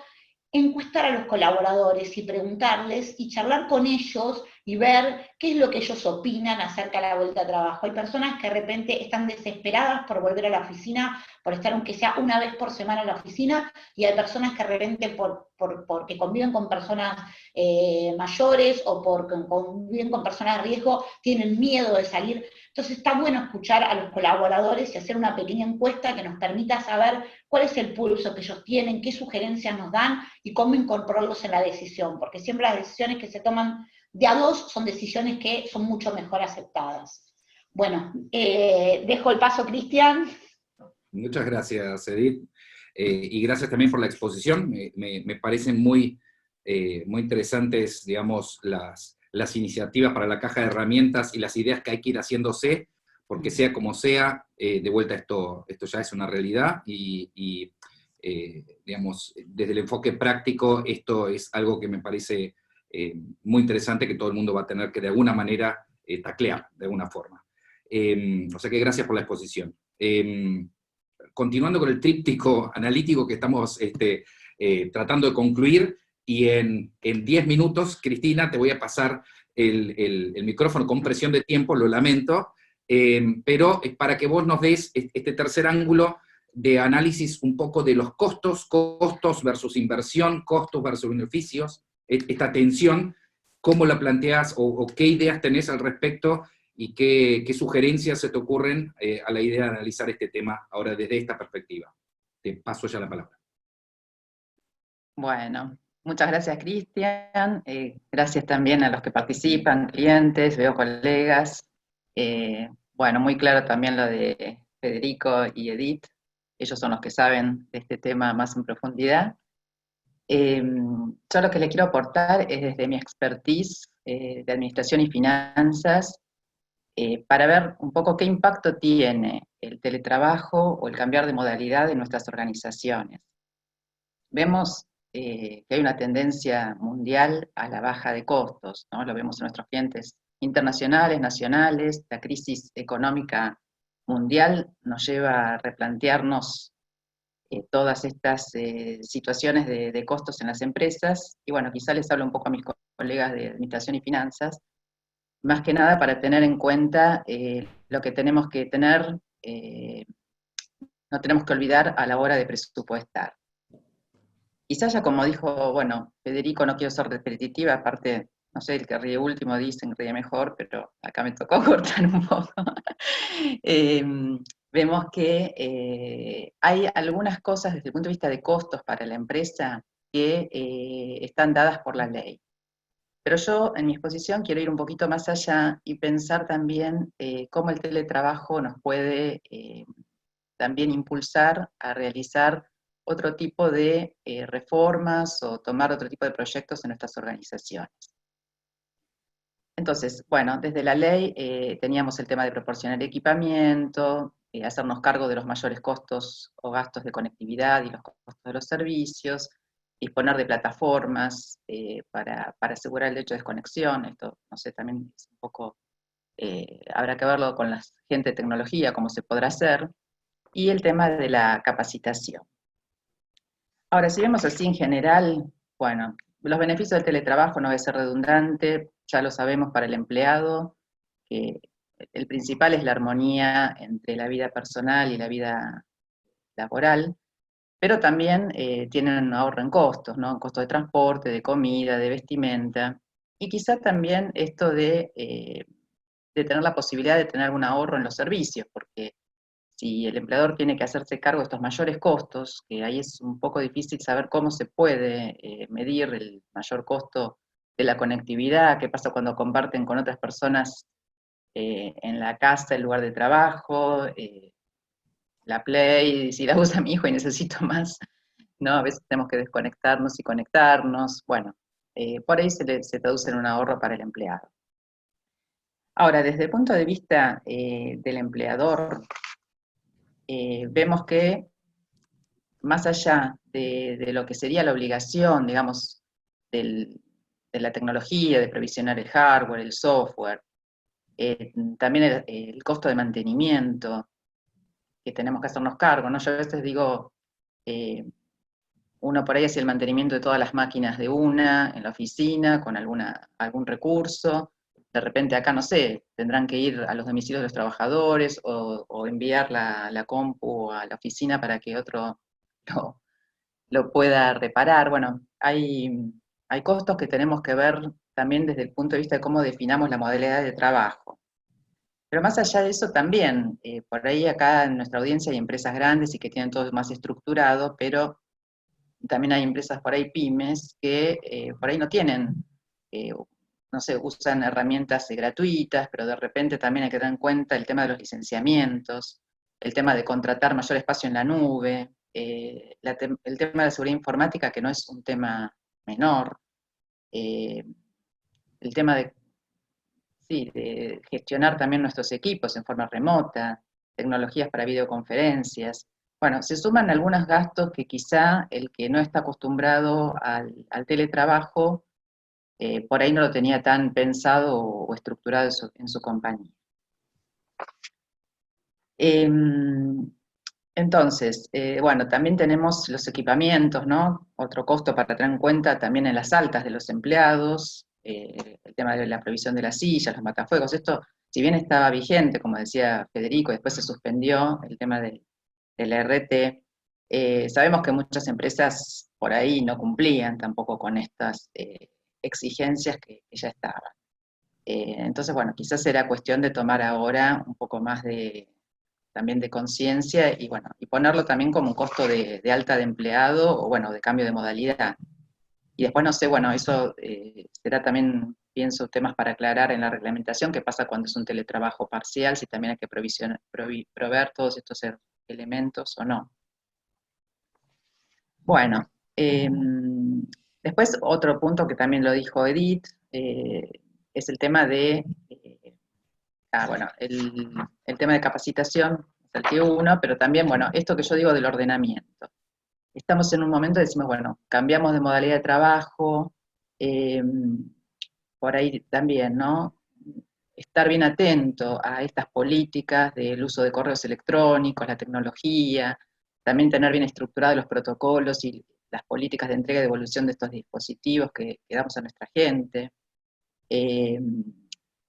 encuestar a los colaboradores y preguntarles y charlar con ellos y ver qué es lo que ellos opinan acerca de la vuelta a trabajo. Hay personas que de repente están desesperadas por volver a la oficina, por estar aunque sea una vez por semana en la oficina, y hay personas que de repente porque conviven con personas mayores o porque conviven con personas de riesgo, tienen miedo de salir. Entonces está bueno escuchar a los colaboradores y hacer una pequeña encuesta que nos permita saber cuál es el pulso que ellos tienen, qué sugerencias nos dan y cómo incorporarlos en la decisión, porque siempre las decisiones que se toman de a dos son decisiones que son mucho mejor aceptadas. Bueno, dejo el paso a Cristian. Muchas gracias, Edith. Y gracias también por la exposición. Me parecen muy interesantes, digamos, las iniciativas para la caja de herramientas y las ideas que hay que ir haciéndose, porque sea como sea, de vuelta esto ya es una realidad, y digamos, desde el enfoque práctico, esto es algo que me parece muy interesante, que todo el mundo va a tener que de alguna manera taclear, de alguna forma. O sea que gracias por la exposición. Continuando con el tríptico analítico que estamos tratando de concluir, y en 10 minutos, Cristina, te voy a pasar el micrófono con presión de tiempo, lo lamento, pero para que vos nos des este tercer ángulo de análisis un poco de los costos versus inversión, costos versus beneficios, esta tensión, cómo la planteas o qué ideas tenés al respecto, y qué sugerencias se te ocurren a la idea de analizar este tema ahora desde esta perspectiva. Te paso ya la palabra. Bueno, muchas gracias, Cristian. Gracias también a los que participan, clientes, veo colegas. Bueno, muy claro también lo de Federico y Edith. Ellos son los que saben de este tema más en profundidad. Yo lo que le quiero aportar es desde mi expertise de administración y finanzas, para ver un poco qué impacto tiene el teletrabajo o el cambiar de modalidad en nuestras organizaciones. Vemos que hay una tendencia mundial a la baja de costos, ¿no? Lo vemos en nuestros clientes internacionales, nacionales. La crisis económica mundial nos lleva a replantearnos todas estas situaciones de costos en las empresas, y bueno, quizá les hablo un poco a mis colegas de administración y finanzas, más que nada para tener en cuenta lo que tenemos que tener, no tenemos que olvidar a la hora de presupuestar. Quizás ya como dijo, bueno, Federico, no quiero ser repetitiva, aparte, no sé, el que ríe último dicen ríe mejor, pero acá me tocó cortar un poco. Vemos que hay algunas cosas desde el punto de vista de costos para la empresa que están dadas por la ley. Pero yo, en mi exposición, quiero ir un poquito más allá y pensar también cómo el teletrabajo nos puede también impulsar a realizar otro tipo de reformas o tomar otro tipo de proyectos en nuestras organizaciones. Entonces, bueno, desde la ley teníamos el tema de proporcionar equipamiento, hacernos cargo de los mayores costos o gastos de conectividad y los costos de los servicios, disponer de plataformas para asegurar el derecho de desconexión. Esto, no sé, también es un poco, habrá que verlo con la gente de tecnología, cómo se podrá hacer, y el tema de la capacitación. Ahora, si vemos así en general, bueno, los beneficios del teletrabajo no debe ser redundante, ya lo sabemos para el empleado, que el principal es la armonía entre la vida personal y la vida laboral, pero también tienen un ahorro en costos, ¿no? En costos de transporte, de comida, de vestimenta, y quizás también esto de tener la posibilidad de tener un ahorro en los servicios, porque si el empleador tiene que hacerse cargo de estos mayores costos, que ahí es un poco difícil saber cómo se puede medir el mayor costo de la conectividad, qué pasa cuando comparten con otras personas en la casa el lugar de trabajo, la Play, si la usa mi hijo y necesito más, ¿no? A veces tenemos que desconectarnos y conectarnos, bueno, por ahí se traduce en un ahorro para el empleado. Ahora, desde el punto de vista del empleador, vemos que más allá de lo que sería la obligación, digamos, de la tecnología, de provisionar el hardware, el software, también el costo de mantenimiento, que tenemos que hacernos cargo, ¿no? Yo a veces digo, uno por ahí hace el mantenimiento de todas las máquinas de una en la oficina, con algún recurso. De repente acá, no sé, tendrán que ir a los domicilios de los trabajadores o enviar la compu a la oficina para que otro lo, lo pueda reparar. Bueno, hay costos que tenemos que ver también desde el punto de vista de cómo definamos la modalidad de trabajo. Pero más allá de eso también, por ahí acá en nuestra audiencia hay empresas grandes y que tienen todo más estructurado, pero también hay empresas por ahí pymes que por ahí no tienen, eh, no sé, usan herramientas gratuitas, pero de repente también hay que tener en cuenta el tema de los licenciamientos, el tema de contratar mayor espacio en la nube, el tema de la seguridad informática, que no es un tema menor, eh, el tema de, sí, de gestionar también nuestros equipos en forma remota, tecnologías para videoconferencias. Bueno, se suman algunos gastos que quizá el que no está acostumbrado al teletrabajo, por ahí no lo tenía tan pensado o estructurado en su compañía. Entonces, bueno, también tenemos los equipamientos, ¿no? Otro costo para tener en cuenta también en las altas de los empleados, el tema de la provisión de las sillas, los matafuegos. Esto, si bien estaba vigente, como decía Federico, después se suspendió el tema del RT, sabemos que muchas empresas por ahí no cumplían tampoco con estas exigencias que ya estaban. Entonces, bueno, quizás era cuestión de tomar ahora un poco más también de conciencia y bueno, y ponerlo también como un costo de alta de empleado o bueno, de cambio de modalidad. Y después no sé, bueno, eso será también, pienso, temas para aclarar en la reglamentación, qué pasa cuando es un teletrabajo parcial, si también hay que proveer todos estos elementos o no. Bueno, después otro punto que también lo dijo Edith, es el tema de, bueno, el tema de capacitación, salté uno, pero también, bueno, esto que yo digo del ordenamiento. Estamos en un momento, decimos, bueno, cambiamos de modalidad de trabajo, por ahí también, ¿no? Estar bien atento a estas políticas del uso de correos electrónicos, la tecnología, también tener bien estructurados los protocolos y las políticas de entrega y devolución de estos dispositivos que damos a nuestra gente.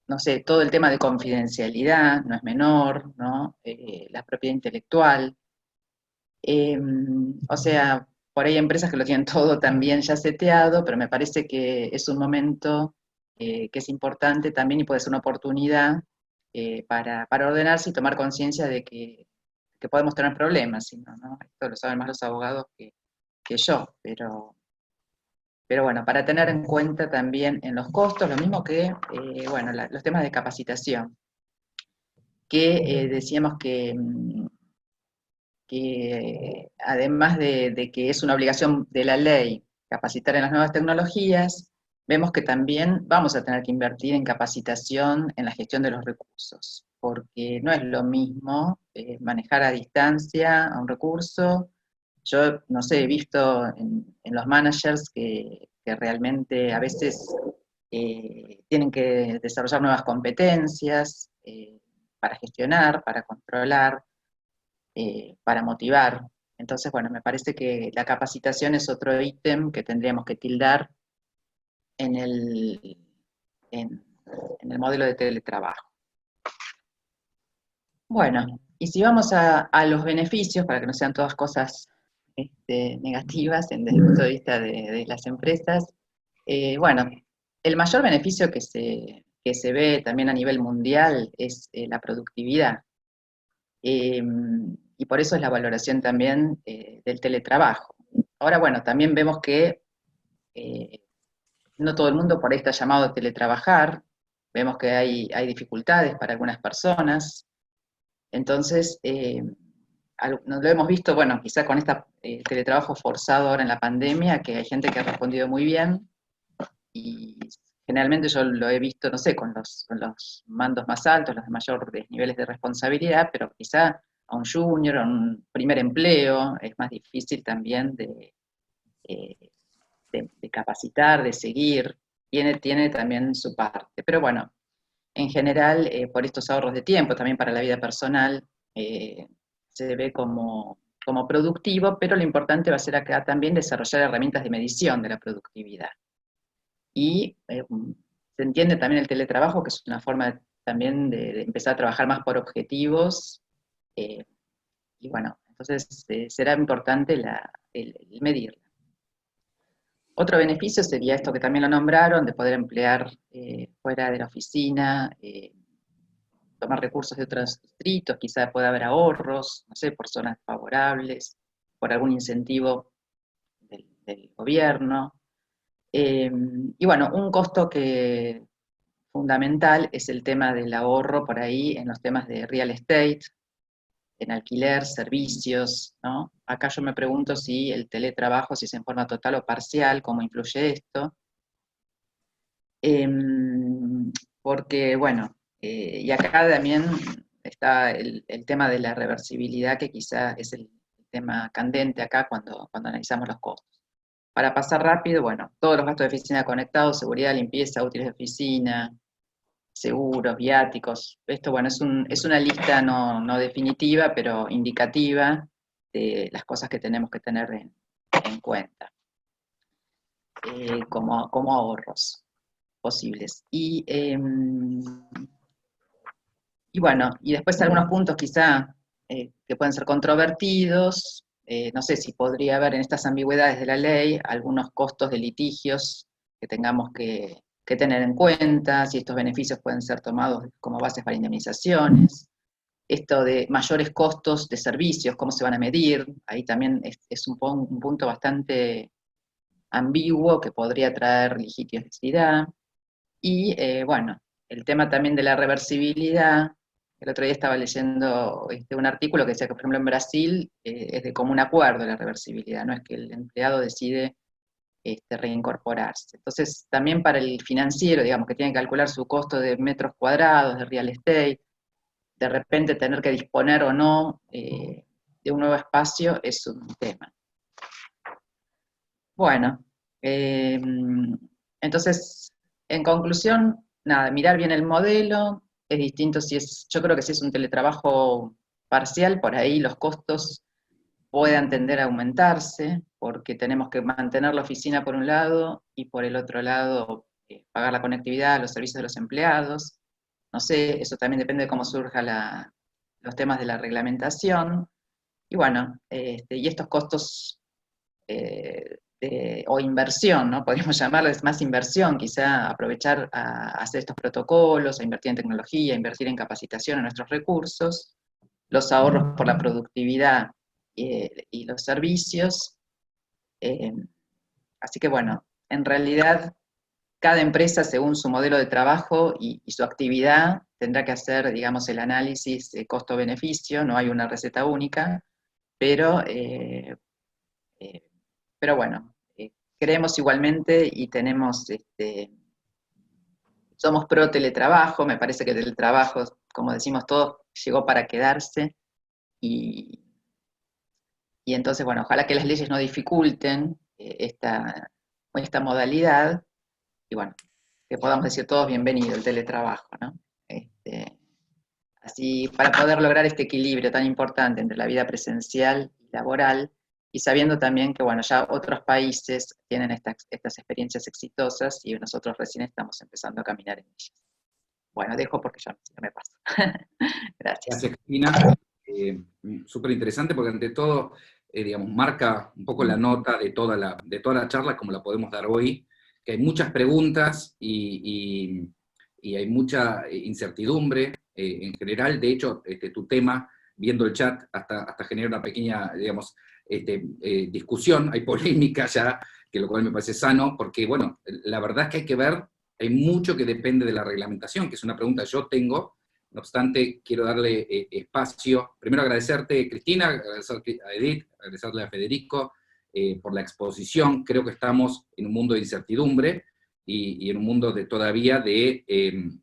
No sé, todo el tema de confidencialidad no es menor, ¿no? La propiedad intelectual. O sea, por ahí hay empresas que lo tienen todo también ya seteado, pero me parece que es un momento que es importante también y puede ser una oportunidad para ordenarse y tomar conciencia de que podemos tener problemas, si no, ¿no? Esto lo saben más los abogados que yo, pero bueno, para tener en cuenta también en los costos, lo mismo que, bueno, los temas de capacitación, que decíamos que además de que es una obligación de la ley capacitar en las nuevas tecnologías, vemos que también vamos a tener que invertir en capacitación en la gestión de los recursos, porque no es lo mismo manejar a distancia a un recurso. Yo, no sé, he visto en los managers que realmente a veces tienen que desarrollar nuevas competencias para gestionar, para controlar, para motivar. Entonces, bueno, me parece que la capacitación es otro ítem que tendríamos que tildar en en el modelo de teletrabajo. Bueno, y si vamos a los beneficios, para que no sean todas cosas negativas desde el punto de vista de las empresas, bueno, el mayor beneficio que se ve también a nivel mundial es la productividad. Y por eso es la valoración también del teletrabajo. Ahora, bueno, también vemos que no todo el mundo por ahí está llamado a teletrabajar, vemos que hay dificultades para algunas personas, entonces lo hemos visto, bueno, quizás con este teletrabajo forzado ahora en la pandemia, que hay gente que ha respondido muy bien, y generalmente yo lo he visto, no sé, con los mandos más altos, los de mayores niveles de responsabilidad, pero quizá a un junior, a un primer empleo, es más difícil también de capacitar, de seguir, tiene también su parte. Pero bueno, en general, por estos ahorros de tiempo, también para la vida personal, se ve como como productivo, pero lo importante va a ser acá también desarrollar herramientas de medición de la productividad. Y se entiende también el teletrabajo, que es una forma también de empezar a trabajar más por objetivos, y bueno, entonces será importante el medirla. Otro beneficio sería esto que también lo nombraron, de poder emplear fuera de la oficina, tomar recursos de otros distritos, quizás pueda haber ahorros, no sé, por zonas favorables, por algún incentivo del gobierno. Y bueno, un costo que fundamental es el tema del ahorro por ahí en los temas de real estate, en alquiler, servicios, ¿no? Acá yo me pregunto si el teletrabajo, si es en forma total o parcial, cómo influye esto. Porque, bueno, y acá también está el tema de la reversibilidad, que quizá es el tema candente acá cuando analizamos los costos. Para pasar rápido, bueno, todos los gastos de oficina conectados, seguridad, limpieza, útiles de oficina, seguros, viáticos. Esto, bueno, es una lista no definitiva, pero indicativa de las cosas que tenemos que tener en cuenta como ahorros posibles. Y bueno, y después algunos puntos quizá que pueden ser controvertidos. No sé si podría haber en estas ambigüedades de la ley algunos costos de litigios que tengamos que tener en cuenta, si estos beneficios pueden ser tomados como bases para indemnizaciones, esto de mayores costos de servicios, cómo se van a medir, ahí también es un punto bastante ambiguo que podría traer litigiosidad, y bueno, el tema también de la reversibilidad. El otro día estaba leyendo un artículo que decía que, por ejemplo, en Brasil es de común acuerdo la reversibilidad, no es que el empleado decide reincorporarse. Entonces, también para el financiero, digamos, que tiene que calcular su costo de metros cuadrados, de real estate, de repente tener que disponer o no de un nuevo espacio es un tema. Bueno, entonces, en conclusión, nada, mirar bien el modelo, es distinto si es, yo creo que si es un teletrabajo parcial, por ahí los costos puedan tender a aumentarse, porque tenemos que mantener la oficina por un lado, y por el otro lado pagar la conectividad, los servicios de los empleados. No sé, eso también depende de cómo surjan los temas de la reglamentación. Y bueno, y estos costos o inversión, ¿no? Podríamos llamarles más inversión, quizá aprovechar a hacer estos protocolos, a invertir en tecnología, a invertir en capacitación en nuestros recursos, los ahorros por la productividad y los servicios. Así que bueno, en realidad cada empresa, según su modelo de trabajo y su actividad, tendrá que hacer, digamos, el análisis de costo-beneficio, no hay una receta única, pero bueno, creemos igualmente y tenemos, somos pro teletrabajo, me parece que el teletrabajo, como decimos todos, llegó para quedarse, y entonces, bueno, ojalá que las leyes no dificulten esta modalidad, y bueno, que podamos decir todos bienvenido el teletrabajo, ¿no? Así, para poder lograr este equilibrio tan importante entre la vida presencial y laboral, y sabiendo también que, bueno, ya otros países tienen estas experiencias exitosas y nosotros recién estamos empezando a caminar en ellas. Bueno, dejo porque ya me paso. Gracias. Gracias, Cristina. Súper interesante porque ante todo, digamos, marca un poco la nota de toda la charla como la podemos dar hoy, que hay muchas preguntas y hay mucha incertidumbre en general. De hecho, tu tema, viendo el chat, hasta genera una pequeña, digamos, discusión, hay polémica ya, que lo cual me parece sano, porque, bueno, la verdad es que hay que ver, hay mucho que depende de la reglamentación, que es una pregunta que yo tengo. No obstante, quiero darle espacio. Primero agradecerte, Cristina, agradecerte a Edith, agradecerle a Federico por la exposición. Creo que estamos en un mundo de incertidumbre y en un mundo todavía de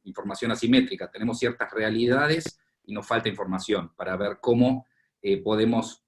información asimétrica. Tenemos ciertas realidades y nos falta información para ver cómo podemos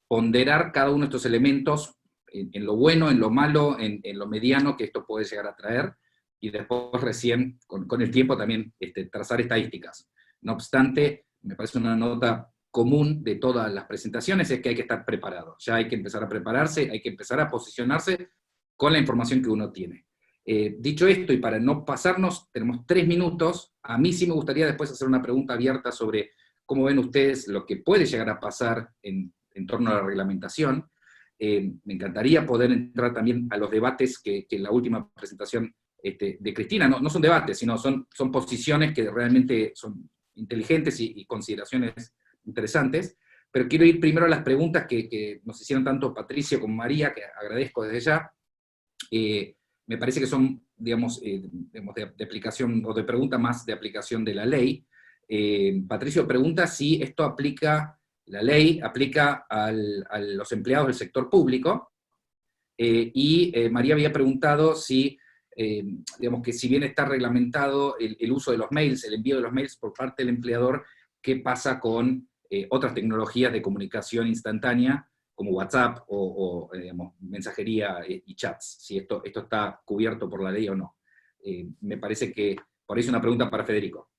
ponderar cada uno de estos elementos en lo bueno, en lo malo, en lo mediano que esto puede llegar a traer, y después recién, con el tiempo también, trazar estadísticas. No obstante, me parece una nota común de todas las presentaciones es que hay que estar preparado. Ya hay que empezar a prepararse, hay que empezar a posicionarse con la información que uno tiene. Dicho esto, y para no pasarnos, tenemos 3 minutos. A mí sí me gustaría después hacer una pregunta abierta sobre cómo ven ustedes lo que puede llegar a pasar en torno a la reglamentación. Me encantaría poder entrar también a los debates que en la última presentación de Cristina, no son debates, sino son posiciones que realmente son inteligentes y consideraciones interesantes, pero quiero ir primero a las preguntas que nos hicieron tanto Patricio como María, que agradezco desde ya. Me parece que son, digamos, de aplicación, o de pregunta más de aplicación de la ley. Patricio pregunta si esto aplica, la ley aplica a los empleados del sector público, y María había preguntado si, digamos, que si bien está reglamentado el uso de los mails, el envío de los mails por parte del empleador, ¿qué pasa con otras tecnologías de comunicación instantánea, como WhatsApp o digamos, mensajería y chats? Si esto está cubierto por la ley o no. Me parece que por ahí es una pregunta para Federico.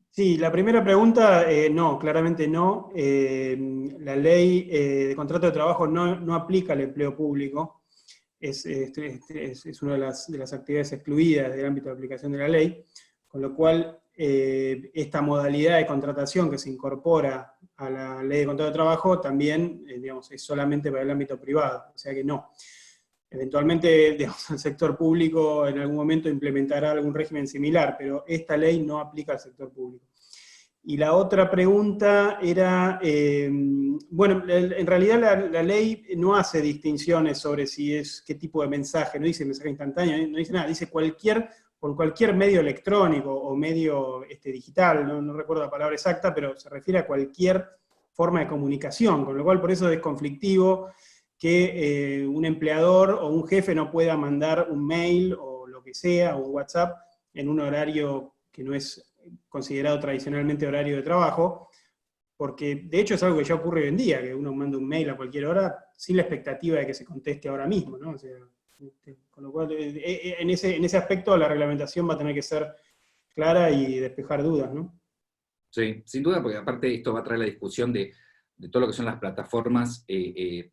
Sí, la primera pregunta, no, claramente no. La ley de contrato de trabajo no aplica al empleo público. Es una de las actividades excluidas del ámbito de aplicación de la ley, con lo cual esta modalidad de contratación que se incorpora a la ley de contrato de trabajo también, digamos, es solamente para el ámbito privado, o sea que no. Eventualmente, digamos, el sector público en algún momento implementará algún régimen similar, pero esta ley no aplica al sector público. Y la otra pregunta era, bueno, en realidad la ley no hace distinciones sobre si es qué tipo de mensaje, no dice mensaje instantáneo, no dice nada, dice por cualquier medio electrónico o medio digital, no recuerdo la palabra exacta, pero se refiere a cualquier forma de comunicación, con lo cual por eso es conflictivo que un empleador o un jefe no pueda mandar un mail o lo que sea, o un WhatsApp, en un horario que no es considerado tradicionalmente horario de trabajo, porque de hecho es algo que ya ocurre hoy en día, que uno manda un mail a cualquier hora sin la expectativa de que se conteste ahora mismo, ¿no? O sea, con lo cual, en ese aspecto la reglamentación va a tener que ser clara y despejar dudas, ¿no? Sí, sin duda, porque aparte esto va a traer la discusión de todo lo que son las plataformas de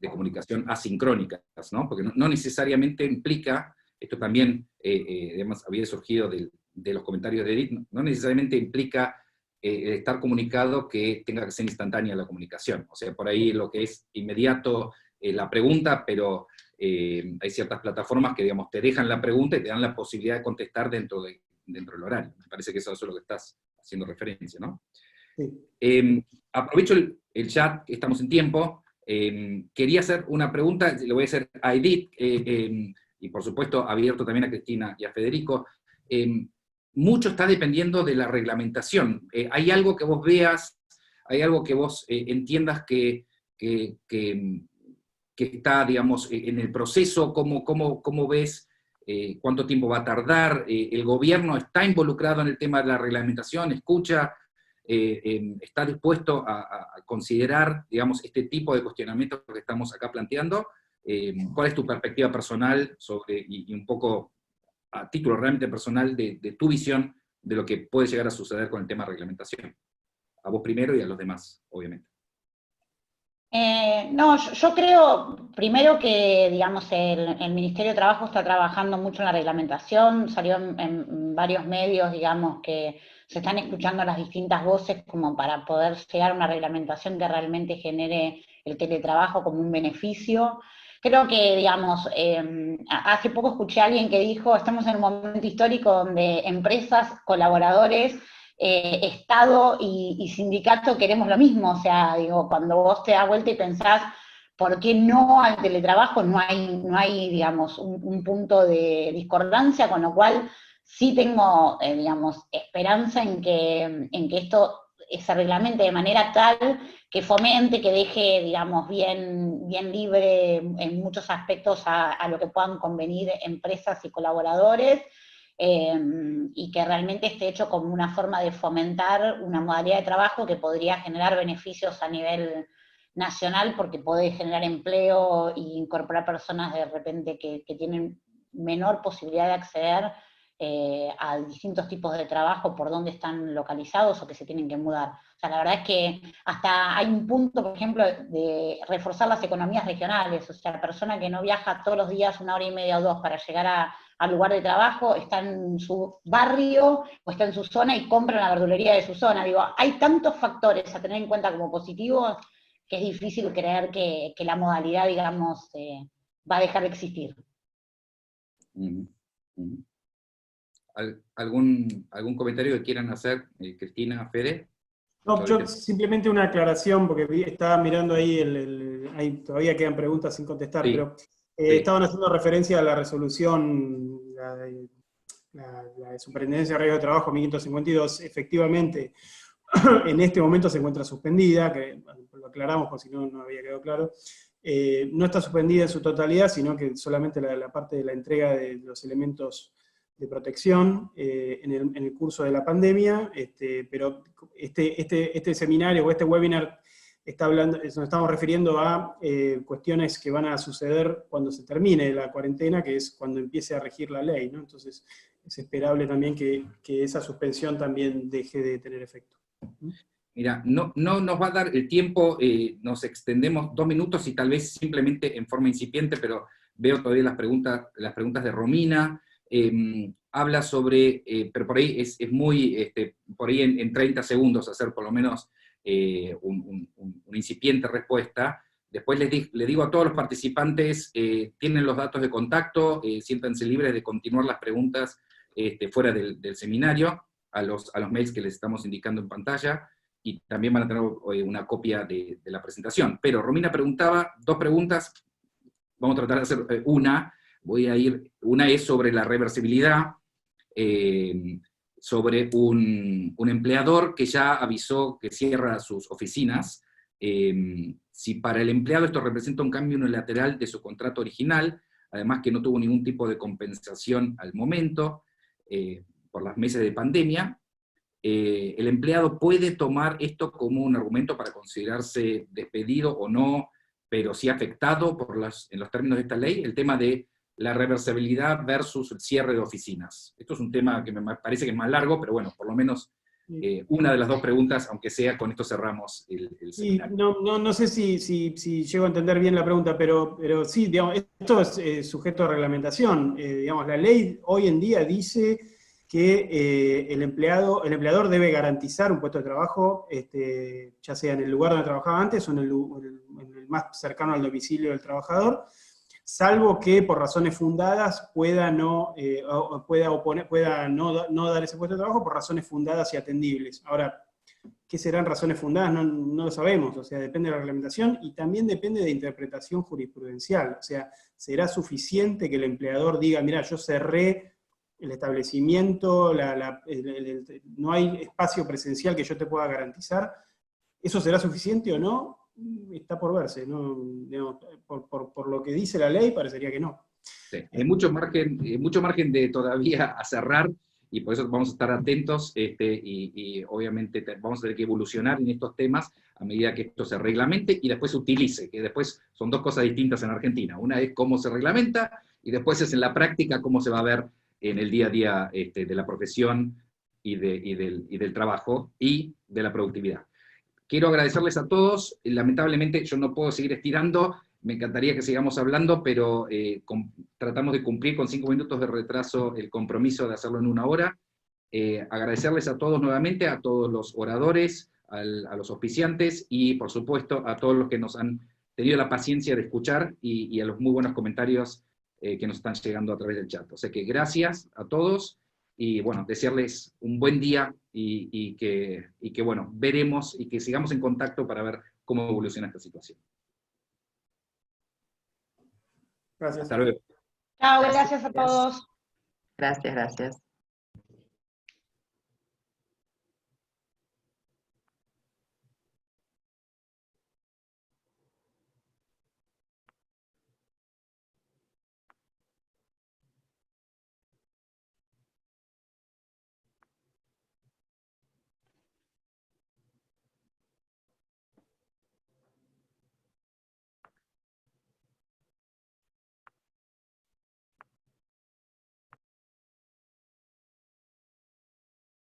comunicación asincrónicas, ¿no? Porque no necesariamente implica, esto también además había surgido de los comentarios de Edith, no necesariamente implica estar comunicado que tenga que ser instantánea la comunicación. O sea, por ahí lo que es inmediato la pregunta, pero hay ciertas plataformas que, digamos, te dejan la pregunta y te dan la posibilidad de contestar dentro del horario. Me parece que eso es lo que estás haciendo referencia, ¿no? Sí. Aprovecho el chat, que estamos en tiempo. Quería hacer una pregunta, le voy a hacer a Edith, y por supuesto abierto también a Cristina y a Federico. Mucho está dependiendo de la reglamentación. ¿Hay algo que vos veas, hay algo que vos entiendas que está, digamos, en el proceso? ¿Cómo ves? ¿Cuánto tiempo va a tardar? ¿El gobierno está involucrado en el tema de la reglamentación? ¿Escucha? ¿Está dispuesto a considerar, digamos, este tipo de cuestionamientos que estamos acá planteando? ¿Cuál es tu perspectiva personal sobre, y un poco a título realmente personal, de tu visión de lo que puede llegar a suceder con el tema de reglamentación? A vos primero y a los demás, obviamente. No, yo creo, primero que, digamos, el Ministerio de Trabajo está trabajando mucho en la reglamentación, salió en varios medios, digamos, que se están escuchando las distintas voces como para poder llegar a una reglamentación que realmente genere el teletrabajo como un beneficio. Creo que, digamos, hace poco escuché a alguien que dijo, estamos en un momento histórico donde empresas, colaboradores, Estado y sindicato queremos lo mismo, o sea, digo, cuando vos te das vuelta y pensás, ¿por qué no al teletrabajo? No hay digamos, un punto de discordancia, con lo cual sí tengo, digamos, esperanza en que esto se reglamente de manera tal que fomente, que deje, digamos, bien libre en muchos aspectos a lo que puedan convenir empresas y colaboradores, y que realmente esté hecho como una forma de fomentar una modalidad de trabajo que podría generar beneficios a nivel nacional, porque puede generar empleo e incorporar personas de repente que tienen menor posibilidad de acceder a distintos tipos de trabajo por dónde están localizados o que se tienen que mudar. O sea, la verdad es que hasta hay un punto, por ejemplo, de reforzar las economías regionales. O sea, la persona que no viaja todos los días 1 hora y media o 2 para llegar al lugar de trabajo, está en su barrio o está en su zona y compra en la verdulería de su zona. Digo, hay tantos factores a tener en cuenta como positivos que es difícil creer que la modalidad, digamos, va a dejar de existir. ¿Algún comentario que quieran hacer, Cristina, Fede? No, yo simplemente una aclaración, porque estaba mirando ahí, ahí todavía quedan preguntas sin contestar, Sí, pero sí. estaban haciendo referencia a la resolución, la de Superintendencia de Riesgo de Trabajo 1552, efectivamente, en este momento se encuentra suspendida, que lo aclaramos por si no había quedado claro. No está suspendida en su totalidad, sino que solamente la parte de la entrega de los elementos de protección en el curso de la pandemia, pero este seminario o este webinar está hablando, nos estamos refiriendo a cuestiones que van a suceder cuando se termine la cuarentena, que es cuando empiece a regir la ley, ¿no? Entonces es esperable también que esa suspensión también deje de tener efecto. Mira, no nos va a dar el tiempo, nos extendemos 2 minutos y tal vez simplemente en forma incipiente, pero veo todavía las preguntas de Romina. Habla sobre, pero por ahí es muy, por ahí en 30 segundos hacer por lo menos una incipiente respuesta. Después le digo a todos los participantes, tienen los datos de contacto, siéntanse libres de continuar las preguntas fuera del seminario, a los mails que les estamos indicando en pantalla, y también van a tener una copia de la presentación. Pero Romina preguntaba 2 preguntas, vamos a tratar de hacer una. Una es sobre la reversibilidad, sobre un empleador que ya avisó que cierra sus oficinas. Si para el empleado esto representa un cambio unilateral de su contrato original, además que no tuvo ningún tipo de compensación al momento, por los meses de pandemia, el empleado puede tomar esto como un argumento para considerarse despedido o no, pero sí afectado en los términos de esta ley, el tema de la reversibilidad versus el cierre de oficinas. Esto es un tema que me parece que es más largo, pero bueno, por lo menos una de las 2 preguntas, aunque sea, con esto cerramos el seminario. No sé si llego a entender bien la pregunta, pero sí, digamos, esto es sujeto a reglamentación. Digamos, la ley hoy en día dice que el empleador debe garantizar un puesto de trabajo, ya sea en el lugar donde trabajaba antes o en el más cercano al domicilio del trabajador, salvo que por razones fundadas pueda no dar ese puesto de trabajo por razones fundadas y atendibles. Ahora, ¿qué serán razones fundadas? No lo sabemos, o sea, depende de la reglamentación y también depende de interpretación jurisprudencial. O sea, ¿será suficiente que el empleador diga, mira, yo cerré el establecimiento, no hay espacio presencial que yo te pueda garantizar? ¿Eso será suficiente o no? Está por verse, ¿no? Digamos, por lo que dice la ley, parecería que no. Sí, hay mucho margen de todavía a cerrar, y por eso vamos a estar atentos, y obviamente vamos a tener que evolucionar en estos temas a medida que esto se reglamente y después se utilice, que después son 2 cosas distintas en Argentina. Una es cómo se reglamenta, y después es en la práctica cómo se va a ver en el día a día de la profesión y del trabajo y de la productividad. Quiero agradecerles a todos. Lamentablemente yo no puedo seguir estirando, me encantaría que sigamos hablando, pero tratamos de cumplir con 5 minutos de retraso el compromiso de hacerlo en 1 hora. Agradecerles a todos nuevamente, a todos los oradores, a los auspiciantes, y por supuesto a todos los que nos han tenido la paciencia de escuchar, y a los muy buenos comentarios que nos están llegando a través del chat. O sea que gracias a todos, y bueno, desearles un buen día, y que bueno, veremos y que sigamos en contacto para ver cómo evoluciona esta situación. Gracias. Hasta luego. Chao, gracias a todos. Gracias.